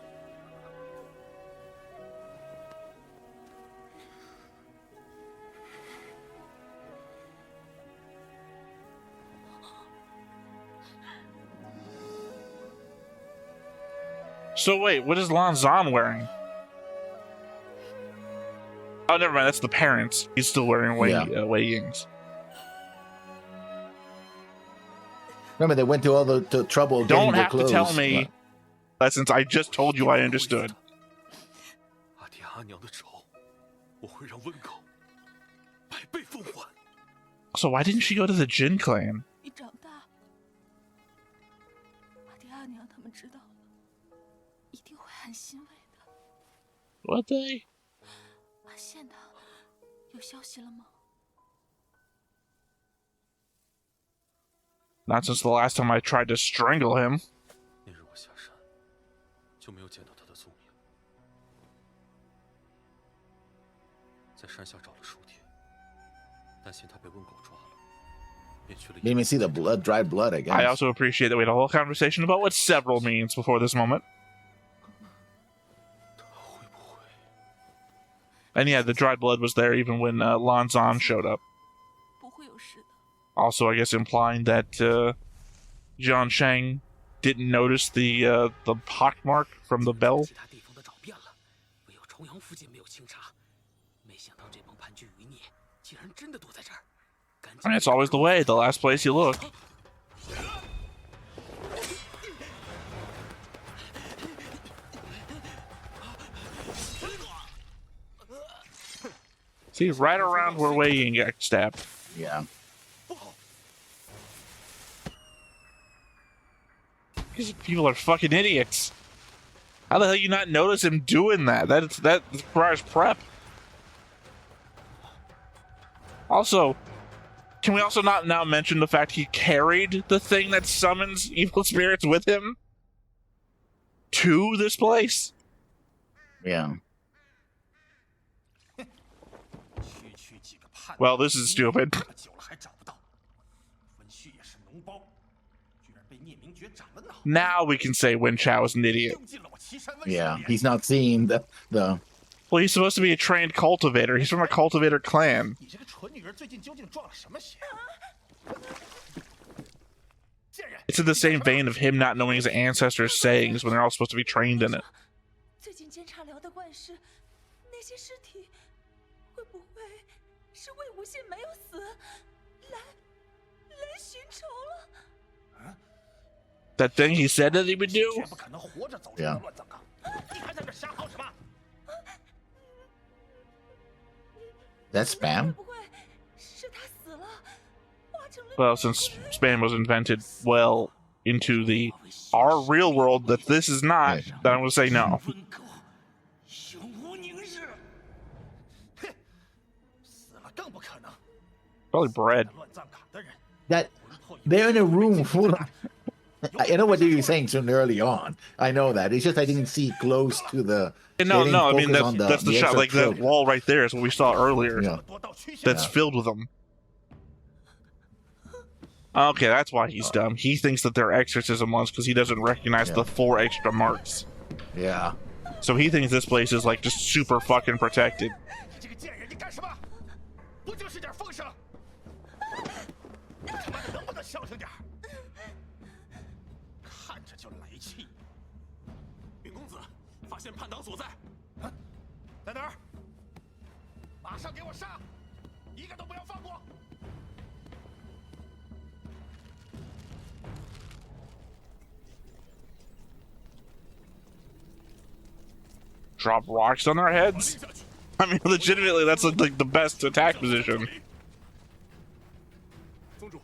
So wait, what is Lan Zhan wearing? Oh, never mind. That's the parents. He's still wearing Wei Ying's. Remember, they went to all the trouble of getting Don't their have clothes. to tell me, since I just told you I understood. 阿爹阿娘的仇，我会让温狗百倍奉还。 So why didn't she go to the Jin clan? 你长大，阿爹阿娘他们知道了，一定会很欣慰的。 What they? 阿宪他有消息了吗？ Not since the last time I tried to strangle him. 那日我下山，就没有见到他的踪影。在山下找了数天，担心他被温狗抓了，便去了。 Didn't even see the blood, dried blood, I guess. I also appreciate that we had a whole conversation about what several means before this moment. 他会不会？ And yeah, the dried blood was there even when Lan Zhan showed up. 不会有事的。 Also, I guess implying that Jian Shang didn't notice the pockmark from the bell. 其他地方都找遍了，唯有重阳附近没有清查。没想到这帮叛军余孽竟然真的躲在这儿。赶紧 I mean, it's always the way. The last place you look. See, right around where Wei Ying got stabbed. Yeah. These people are fucking idiots. How the hell you not notice him doing that? That requires prep. Also, can we also not now mention the fact he carried the thing that summons evil spirits with him to this place? Yeah. Well, this is stupid. 久了还找不到，文旭也是脓包，居然被聂明觉斩了脑， Now we can say Wen Chao is an idiot. 丢进了我岐山温 Yeah. 里。 He's not seeing the Well, he's supposed to be a trained cultivator. He's from a cultivator clan. 你这个蠢女人最近究竟撞了什么邪？贱人！ It's in the same vein of him not knowing his ancestors' sayings when they're all supposed to be trained in it. 最近监察寮的怪事，那些尸体会不会是魏无羡没有死，来寻仇了？ That thing he said that he would do? 不可能活着走出 Yeah. 乱葬岗，你还在这瞎耗什么？ That's spam. 会不会是他死了，化成了 Well, since spam was invented well into our real world that this is not, then I'm going to say no. 温狗，永无宁日。哼，死了更不可能。 Probably bread. 乱葬岗的人， That they're in a room full of. I know what you were saying soon early on. I know that. It's just I didn't see close to the. No, they no, I didn't mean, focus on that's the shot. extra Like, that trope. wall right there is what we saw earlier. Yeah. 多到曲线。 That's filled with them. Okay, that's why he's dumb. He thinks that they're exorcism ones because he doesn't recognize the 4 extra marks. Yeah. So he thinks this place is like just super fucking protected. 这个贱人，你干什么？不就是点风声？你他妈的能不能消停点？看着就来气。禀公子，发现叛党所在。在哪儿？马上给我杀！一个都不要放过！ Drop rocks on their heads? I mean, legitimately, that's like the best attack position. 宗主，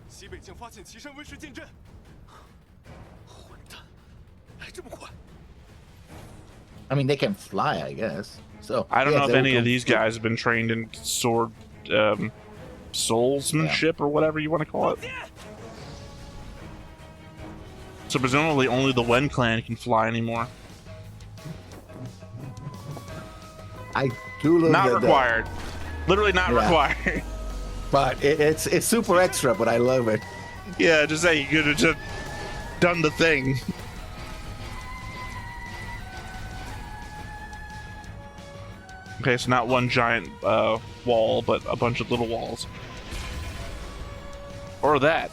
西北竟发现岐山温氏剑阵。混蛋，来这么快！ I mean, they can fly, I guess. So I don't yeah, know if they any will of these come- guys have been trained in sword soulsmanship or whatever you want to call it. So presumably only the Wen clan can fly anymore. I do love Not the- required. Literally not Yeah. required. But it's super extra, but I love it. Yeah, just say you could have just done the thing. Okay, so not one giant wall, but a bunch of little walls. Or that.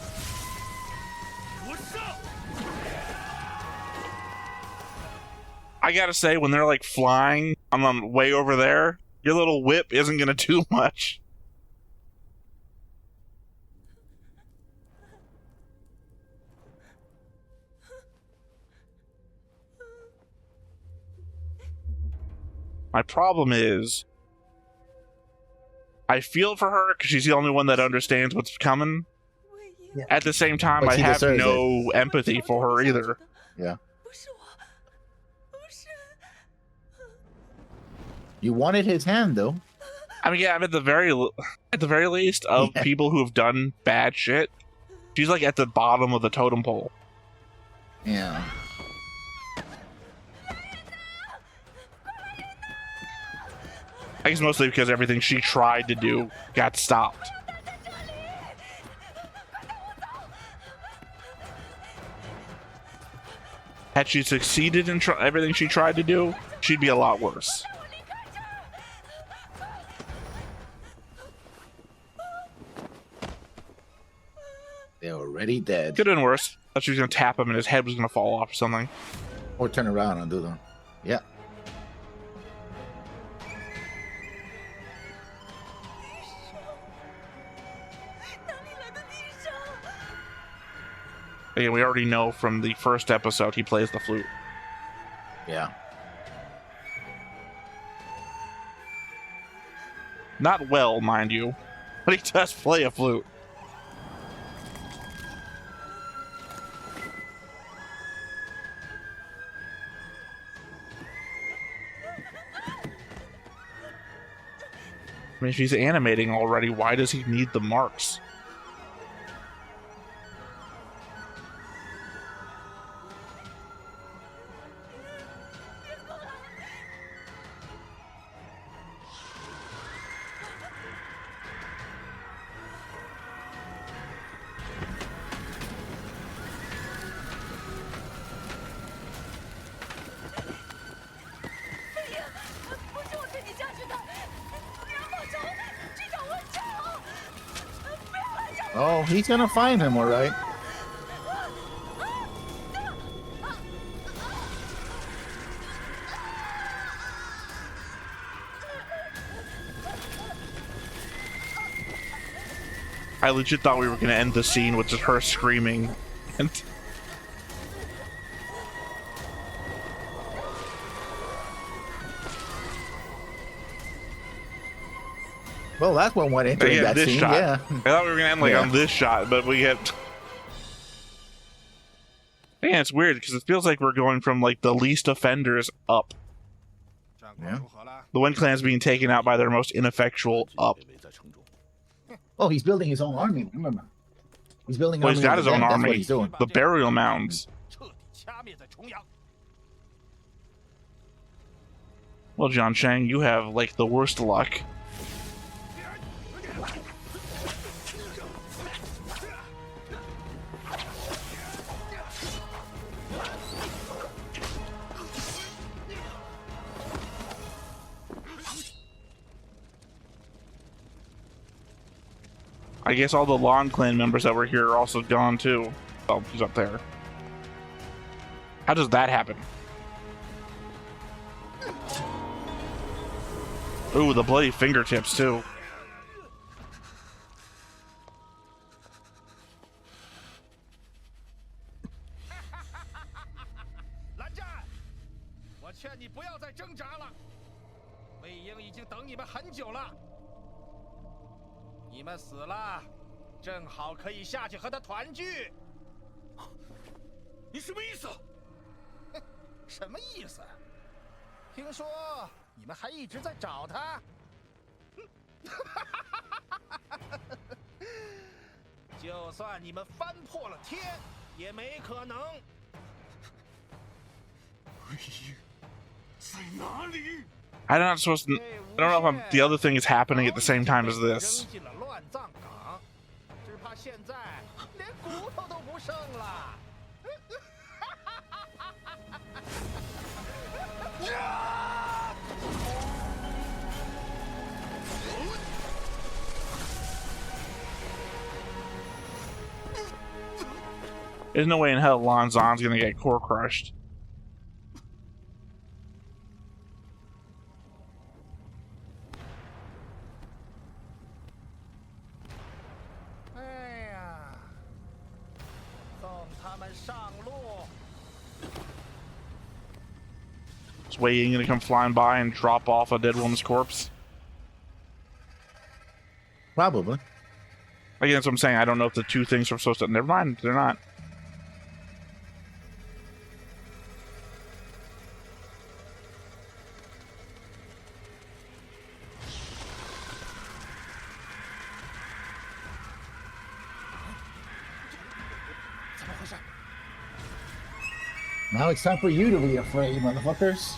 I gotta say, when they're like flying, I'm way over there, your little whip isn't gonna do much. My problem is, I feel for her because she's the only one that understands what's coming. At the same time, But I she have deserves no empathy for her either. Yeah. You wanted his hand, though. I mean, yeah, I'm at the very least of Yeah. people who have done bad shit. She's like at the bottom of the totem pole. Yeah. I guess mostly because everything she tried to do got stopped. Had she succeeded in everything she tried to do, she'd be a lot worse. They're already dead. Could have been worse. Thought she was gonna tap him and his head was gonna fall off or something. Or turn around and do them. Yeah. Again, we already know from the first episode he plays the flute. Yeah. Not well, mind you, but he does play a flute. I mean, if he's animating already, why does he need the marks? Oh, he's gonna find him, all right. I legit thought we were going to end the scene with just her screaming. And Well, that's one went into yeah, that this scene. shot. Yeah. I thought we were going to end like on this shot, but we get... Yeah, it's weird because it feels like we're going from like the least offenders up. Yeah. The Wen clan's being taken out by their most ineffectual up. Oh, he's building his own army. Remember, he's building. Well, he's got his own That's army. what he's doing. The burial mounds. Well, John Chang, you have like the worst luck. I guess all the Long Clan members that were here are also gone too. Oh, he's up there. How does that happen? Ooh, the bloody fingertips too. I'm not supposed to. I don't know if the other thing is happening at the same time as this. There's no way in hell Lan Xan's gonna get core crushed. Is Wei Ying gonna come flying by and drop off a dead woman's corpse? Probably. Again, that's what I'm saying. I don't know if the two things are supposed to. Never mind, they're not. Now it's time for you to be afraid, motherfuckers.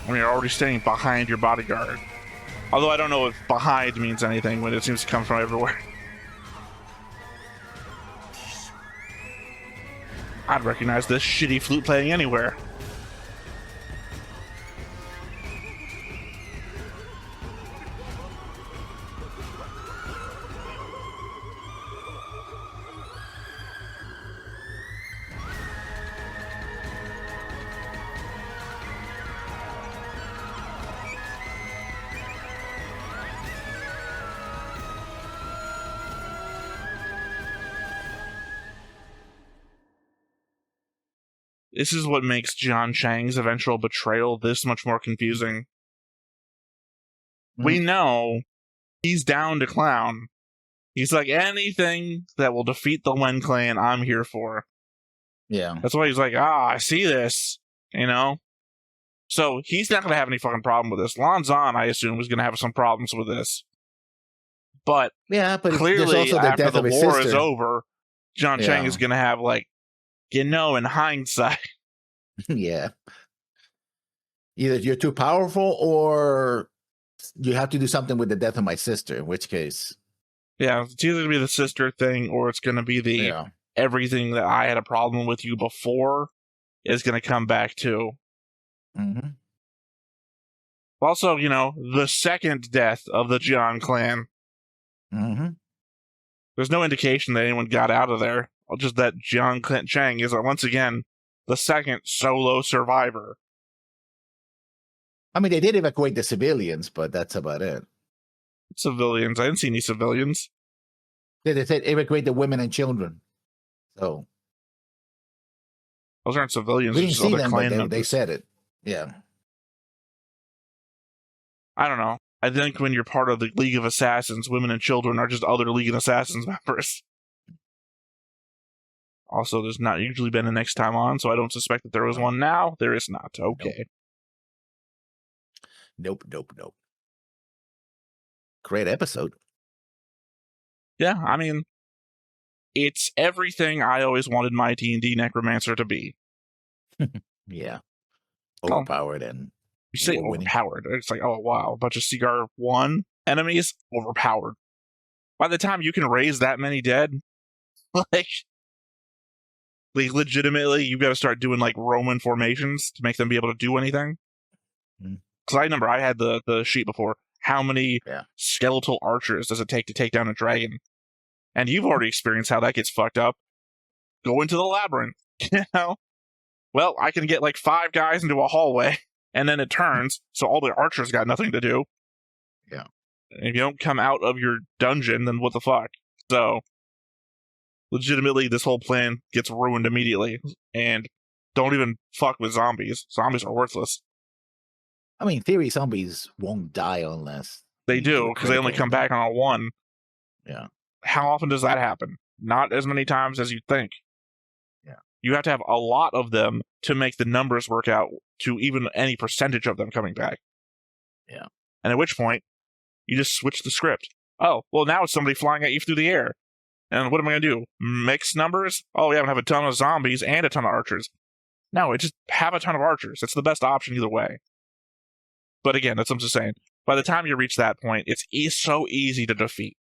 I mean, you're already standing behind your bodyguard. Although I don't know if behind means anything when it seems to come from everywhere. I'd recognize this shitty flute playing anywhere. This is what makes John Chang's eventual betrayal this much more confusing. We know he's down to clown. He's like, anything that will defeat the Wen clan, I'm here for. Yeah. That's why he's like, I see this, you know? So he's not going to have any fucking problem with this. Lan Xan, I assume, is going to have some problems with this. But, yeah, but clearly, there's also the after death the of his war sister. is over, John Chang is going to have, like, in hindsight. Yeah. Either you're too powerful or you have to do something with the death of my sister, in which case. Yeah, it's either going to be the sister thing or it's going to be the everything that I had a problem with you before is going to come back too. Mm-hmm. Also, the second death of the Jiang clan. Mm-hmm. There's no indication that anyone got out of there. Just that Jiang Chang is, once again, the second solo survivor. I mean, they did evacuate the civilians, but that's about it. Civilians. I didn't see any civilians. They said evacuate the women and children. So those aren't civilians. We didn't see them, but they members. said it. Yeah. I don't know. I think when you're part of the League of Assassins, women and children are just other League of Assassins members. Also, there's not usually been a next time on, so I don't suspect that there was one now. There is not. Okay. Nope. Great episode. Yeah, I mean, it's everything I always wanted my D&D Necromancer to be. Yeah. Overpowered and you say overpowered. It's like, oh wow, a bunch of Cigar 1 enemies, overpowered. By the time you can raise that many dead, like legitimately, you've got to start doing like Roman formations to make them be able to do anything. Because I remember I had the sheet before. How many skeletal archers does it take to take down a dragon? And you've already experienced how that gets fucked up. Go into the labyrinth, you know? Well, I can get like 5 guys into a hallway, and then it turns, so all the archers got nothing to do. Yeah. And if you don't come out of your dungeon, then what the fuck? So, legitimately, this whole plan gets ruined immediately. And don't even fuck with zombies. Zombies are worthless. I mean, in theory, zombies won't die unless... They do, because they only come back on a 1. Yeah. How often does that happen? Not as many times as you think. Yeah. You have to have a lot of them to make the numbers work out to even any percentage of them coming back. Yeah. And at which point, you just switch the script. Oh, well, now it's somebody flying at you through the air. And what am I going to do? Mix numbers? Oh, yeah, I'm going to have a ton of zombies and a ton of archers. No, it just have a ton of archers. It's the best option either way. But again, that's what I'm just saying. By the time you reach that point, it's so easy to defeat.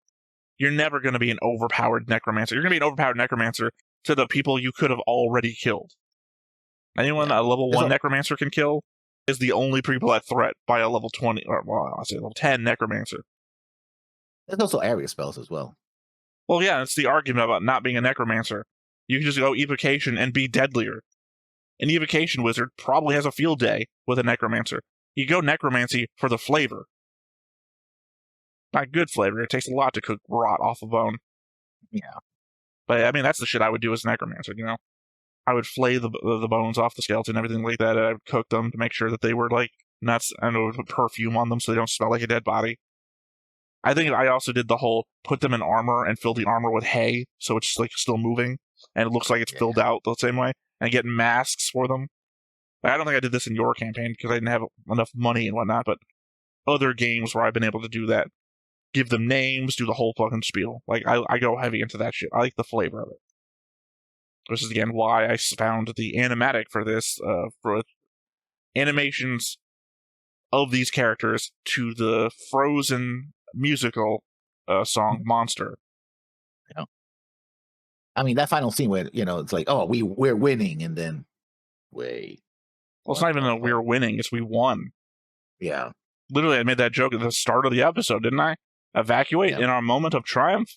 You're never going to be an overpowered necromancer. You're going to be an overpowered necromancer to the people you could have already killed. Anyone a level 1 necromancer can kill is the only people at threat by a level 20, or well, I'll say level 10 necromancer. There's also area spells as well. Well, yeah, it's the argument about not being a necromancer. You can just go evocation and be deadlier. An evocation wizard probably has a field day with a necromancer. You go necromancy for the flavor. Not good flavor. It takes a lot to cook rot off a bone. Yeah. But, I mean, that's the shit I would do as a necromancer, you know? I would flay the bones off the skeleton and everything like that, and I would cook them to make sure that they were, like, nuts. I would put perfume on them so they don't smell like a dead body. I think I also did the whole put them in armor and fill the armor with hay, so it's, like, still moving, and it looks like it's filled out the same way, and get masks for them. I don't think I did this in your campaign because I didn't have enough money and whatnot, but other games where I've been able to do that. Give them names, do the whole fucking spiel. Like, I go heavy into that shit. I like the flavor of it. This is, again, why I found the animatic for this, for animations of these characters to the Frozen musical song, Monster. Yeah. I mean, that final scene where, you know, it's like, oh, we're winning, and then, wait. Well, it's not even a we're winning, it's we won. Yeah. Literally, I made that joke at the start of the episode, didn't I? Evacuate in our moment of triumph?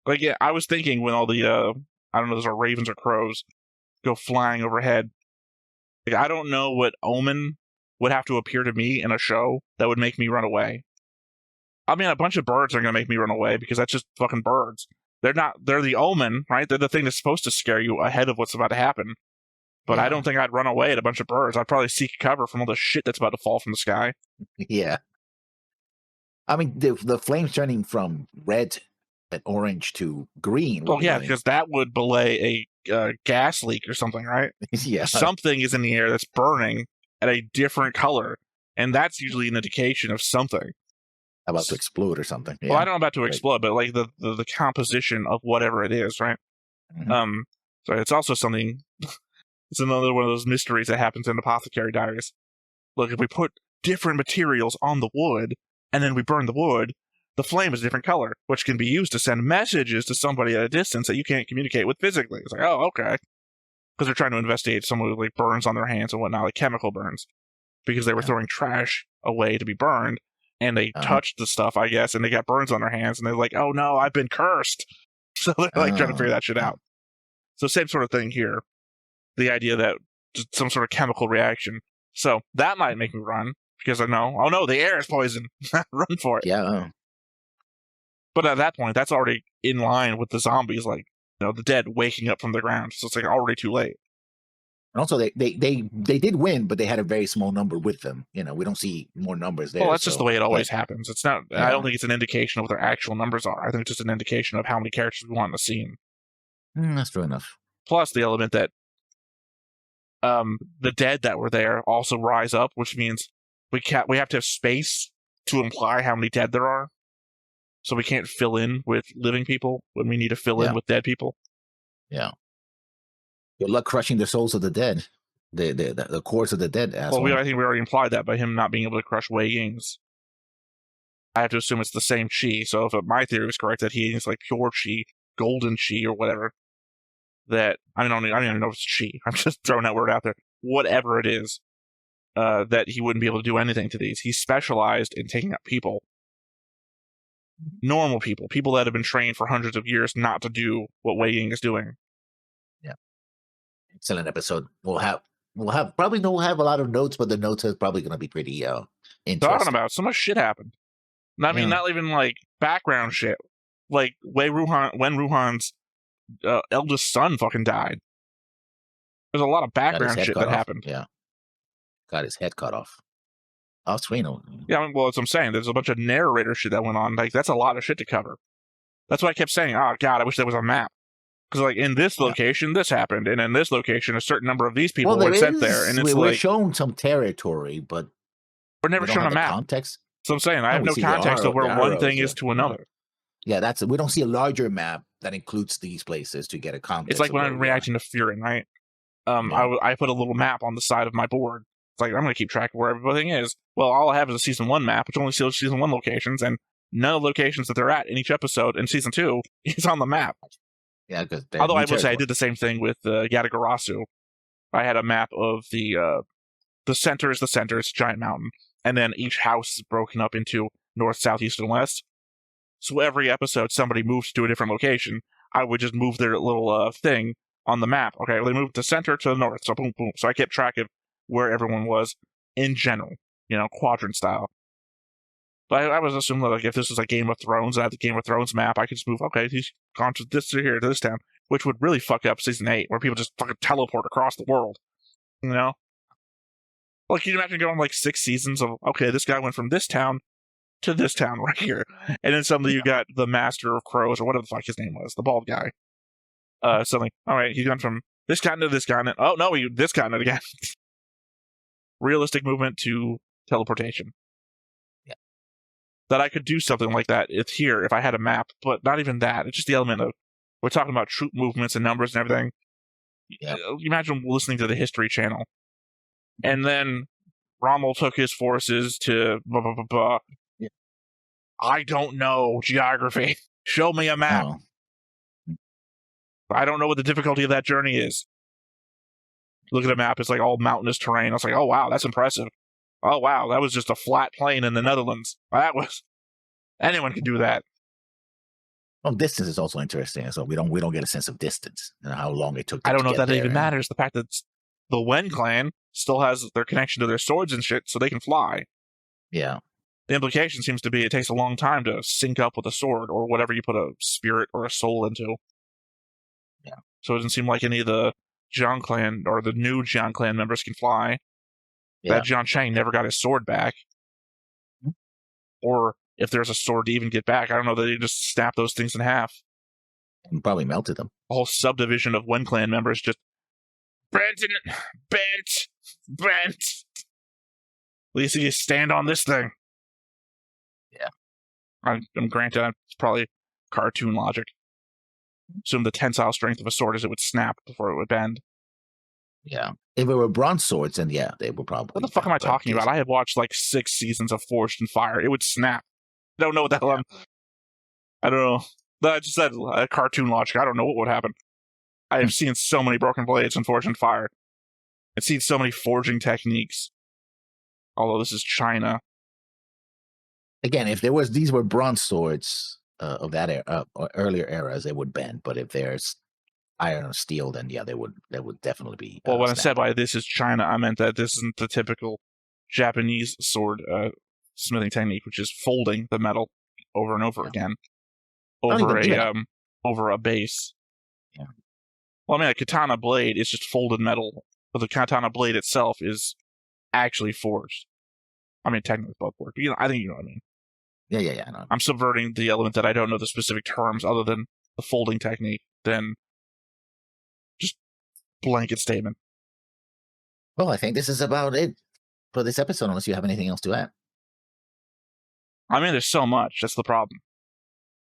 Like, yeah, I was thinking when all the, I don't know, those are ravens or crows, go flying overhead. Like, I don't know what omen would have to appear to me in a show that would make me run away. I mean, a bunch of birds are going to make me run away because that's just fucking birds. They're the omen, right? They're the thing that's supposed to scare you ahead of what's about to happen. But I don't think I'd run away at a bunch of birds. I'd probably seek cover from all the shit that's about to fall from the sky. Yeah. I mean, the flames turning from red and orange to green. Oh, yeah, because that would belay a gas leak or something, right? Yeah. Something is in the air that's burning at a different color, and that's usually an indication of something. About to explode or something. Yeah. Well, I don't know about to explode, but like the composition of whatever it is, right? Mm-hmm. So it's also something... It's another one of those mysteries that happens in Apothecary Diaries. Look, if we put different materials on the wood, and then we burn the wood, the flame is a different color, which can be used to send messages to somebody at a distance that you can't communicate with physically. It's like, oh, okay. Because they're trying to investigate someone with like burns on their hands and whatnot, like chemical burns. Because they were throwing trash away to be burned, and they touched the stuff, I guess, and they got burns on their hands, and they're like, oh no, I've been cursed. So they're like trying to figure that shit out. So same sort of thing here. The idea that just some sort of chemical reaction. So that might make me run. because I know, oh no, the air is poison. Run for it. Yeah. But at that point, that's already in line with the zombies, like, the dead waking up from the ground. So it's like already too late. And also, they did win, but they had a very small number with them. We don't see more numbers there. Well, that's just the way it always happens. It's not. Yeah. I don't think it's an indication of what their actual numbers are. I think it's just an indication of how many characters we want in the scene. That's true enough. Plus the element that the dead that were there also rise up, which means we have to have space to imply how many dead there are. So we can't fill in with living people when we need to fill in with dead people. Yeah. Good luck crushing the souls of the dead. The cores of the dead. Asshole. Well, I think we already implied that by him not being able to crush Wei Ying's. I have to assume it's the same chi. So if my theory was correct, that he is like pure chi, golden chi, or whatever. That I don't even know if it's chi. I'm just throwing that word out there. Whatever it is, that he wouldn't be able to do anything to these. He's specialized in taking out people. Normal people that have been trained for hundreds of years not to do what Wei Ying is doing. Yeah, excellent episode. We'll have probably don't have a lot of notes, but the notes are probably going to be pretty interesting. Talking about so much shit happened. I mean, not even like background shit. Like when Ruhan's eldest son fucking died. There's a lot of background shit that happened. Yeah, got his head cut off. Off screen. Yeah, well, that's what I'm saying. There's a bunch of narrator shit that went on. Like, that's a lot of shit to cover. That's why I kept saying, oh, God, I wish there was a map. Because, like, in this location, this happened. And in this location, a certain number of these people were sent there. And it's we're shown some territory, but we're never shown a map. Context. So I'm saying, I have no context of where one thing is to another. Yeah, we don't see a larger map that includes these places to get a context. It's like when I'm reacting to Fearing, right? I put a little map on the side of my board. It's like, I'm going to keep track of where everything is. Well, all I have is a Season 1 map, which only shows Season 1 locations, and none of the locations that they're at in each episode in Season 2 is on the map. Yeah, because although I would say I did the same thing with Yatagarasu. I had a map of the center is the center, it's a giant mountain, and then each house is broken up into north, south, east, and west. So every episode, somebody moves to a different location. I would just move their little thing on the map. Okay, well, they moved the center to the north, so boom, boom. So I kept track of where everyone was in general, quadrant style. But I was assuming that, like, if this was like Game of Thrones, and I had the Game of Thrones map, I could just move, okay, he's gone to this to here, to this town, which would really fuck up Season 8, where people just fucking teleport across the world, Like, can you imagine going, like, 6 seasons of, okay, this guy went from this town to this town right here, and then suddenly you got the Master of Crows, or whatever the fuck his name was, the bald guy. Suddenly, all right, he's gone from this continent to this continent, oh, no, this continent again. Realistic movement to teleportation. Yeah. That I could do something like that if I had a map, but not even that. It's just the element of, we're talking about troop movements and numbers and everything. Yeah. Imagine listening to the History Channel. And then Rommel took his forces to blah, blah, blah, blah. Yeah. I don't know geography. Show me a map. Oh. I don't know what the difficulty of that journey is. Look at the map, it's like all mountainous terrain. I was like, oh wow, that's impressive. Oh wow, that was just a flat plain in the Netherlands. Anyone can do that. Well, distance is also interesting, so we don't get a sense of distance and how long it took. I don't know if that even matters. The fact that the Wen clan still has their connection to their swords and shit, so they can fly. Yeah. The implication seems to be it takes a long time to sync up with a sword or whatever you put a spirit or a soul into. Yeah. So it doesn't seem like any of the Jiang clan or the new Jiang clan members can fly. Yeah. That Jiang Cheng never got his sword back. Or if there's a sword to even get back, I don't know, they just snap those things in half. And probably melted them. A whole subdivision of Wen clan members just bent. At least you stand on this thing. Yeah. I'm granted, it's probably cartoon logic. Assume the tensile strength of a sword is it would snap before it would bend. Yeah. If it were bronze swords, then yeah, they would probably. What the fuck am I talking about? I have watched like 6 seasons of Forged in Fire. It would snap. I don't know what the hell I don't know. I just said cartoon logic. I don't know what would happen. I have seen so many broken blades in Forged in Fire. I've seen so many forging techniques. Although this is China. Again, if these were bronze swords of that era, or earlier eras, they would bend. But if there's iron or steel, then yeah, they would definitely be. Well, when I said by this is China, I meant that this isn't the typical Japanese sword smithing technique, which is folding the metal over and over again over a base. Yeah. Well, I mean, a katana blade is just folded metal, but the katana blade itself is actually forged. I mean, technically both work. But, I think you know what I mean. Yeah. I know. I'm subverting the element that I don't know the specific terms other than the folding technique, then just blanket statement. Well, I think this is about it for this episode, unless you have anything else to add. I mean, there's so much. That's the problem.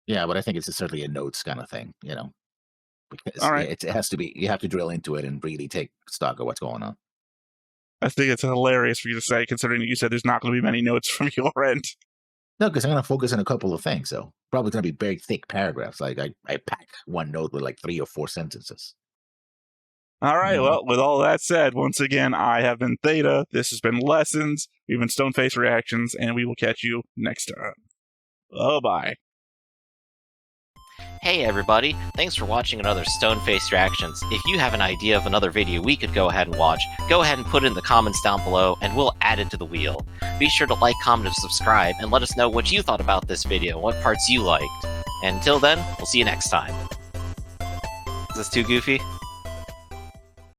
Yeah, but I think it's certainly a notes kind of thing, because All right. it has to be, you have to drill into it and really take stock of what's going on. I think it's hilarious for you to say, considering that you said there's not going to be many notes from your end. No, because I'm going to focus on a couple of things, so probably going to be very thick paragraphs. Like I pack one note with like 3 or 4 sentences. All right, well, with all that said, once again, I have been Theta. This has been Lessons. We've been Stoneface Reactions, and we will catch you next time. Bye-bye. Hey everybody, thanks for watching another Stoneface Reactions. If you have an idea of another video we could go ahead and watch, go ahead and put it in the comments down below and we'll add it to the wheel. Be sure to like, comment, and subscribe, and let us know what you thought about this video, what parts you liked. And until then, we'll see you next time. Is this too goofy?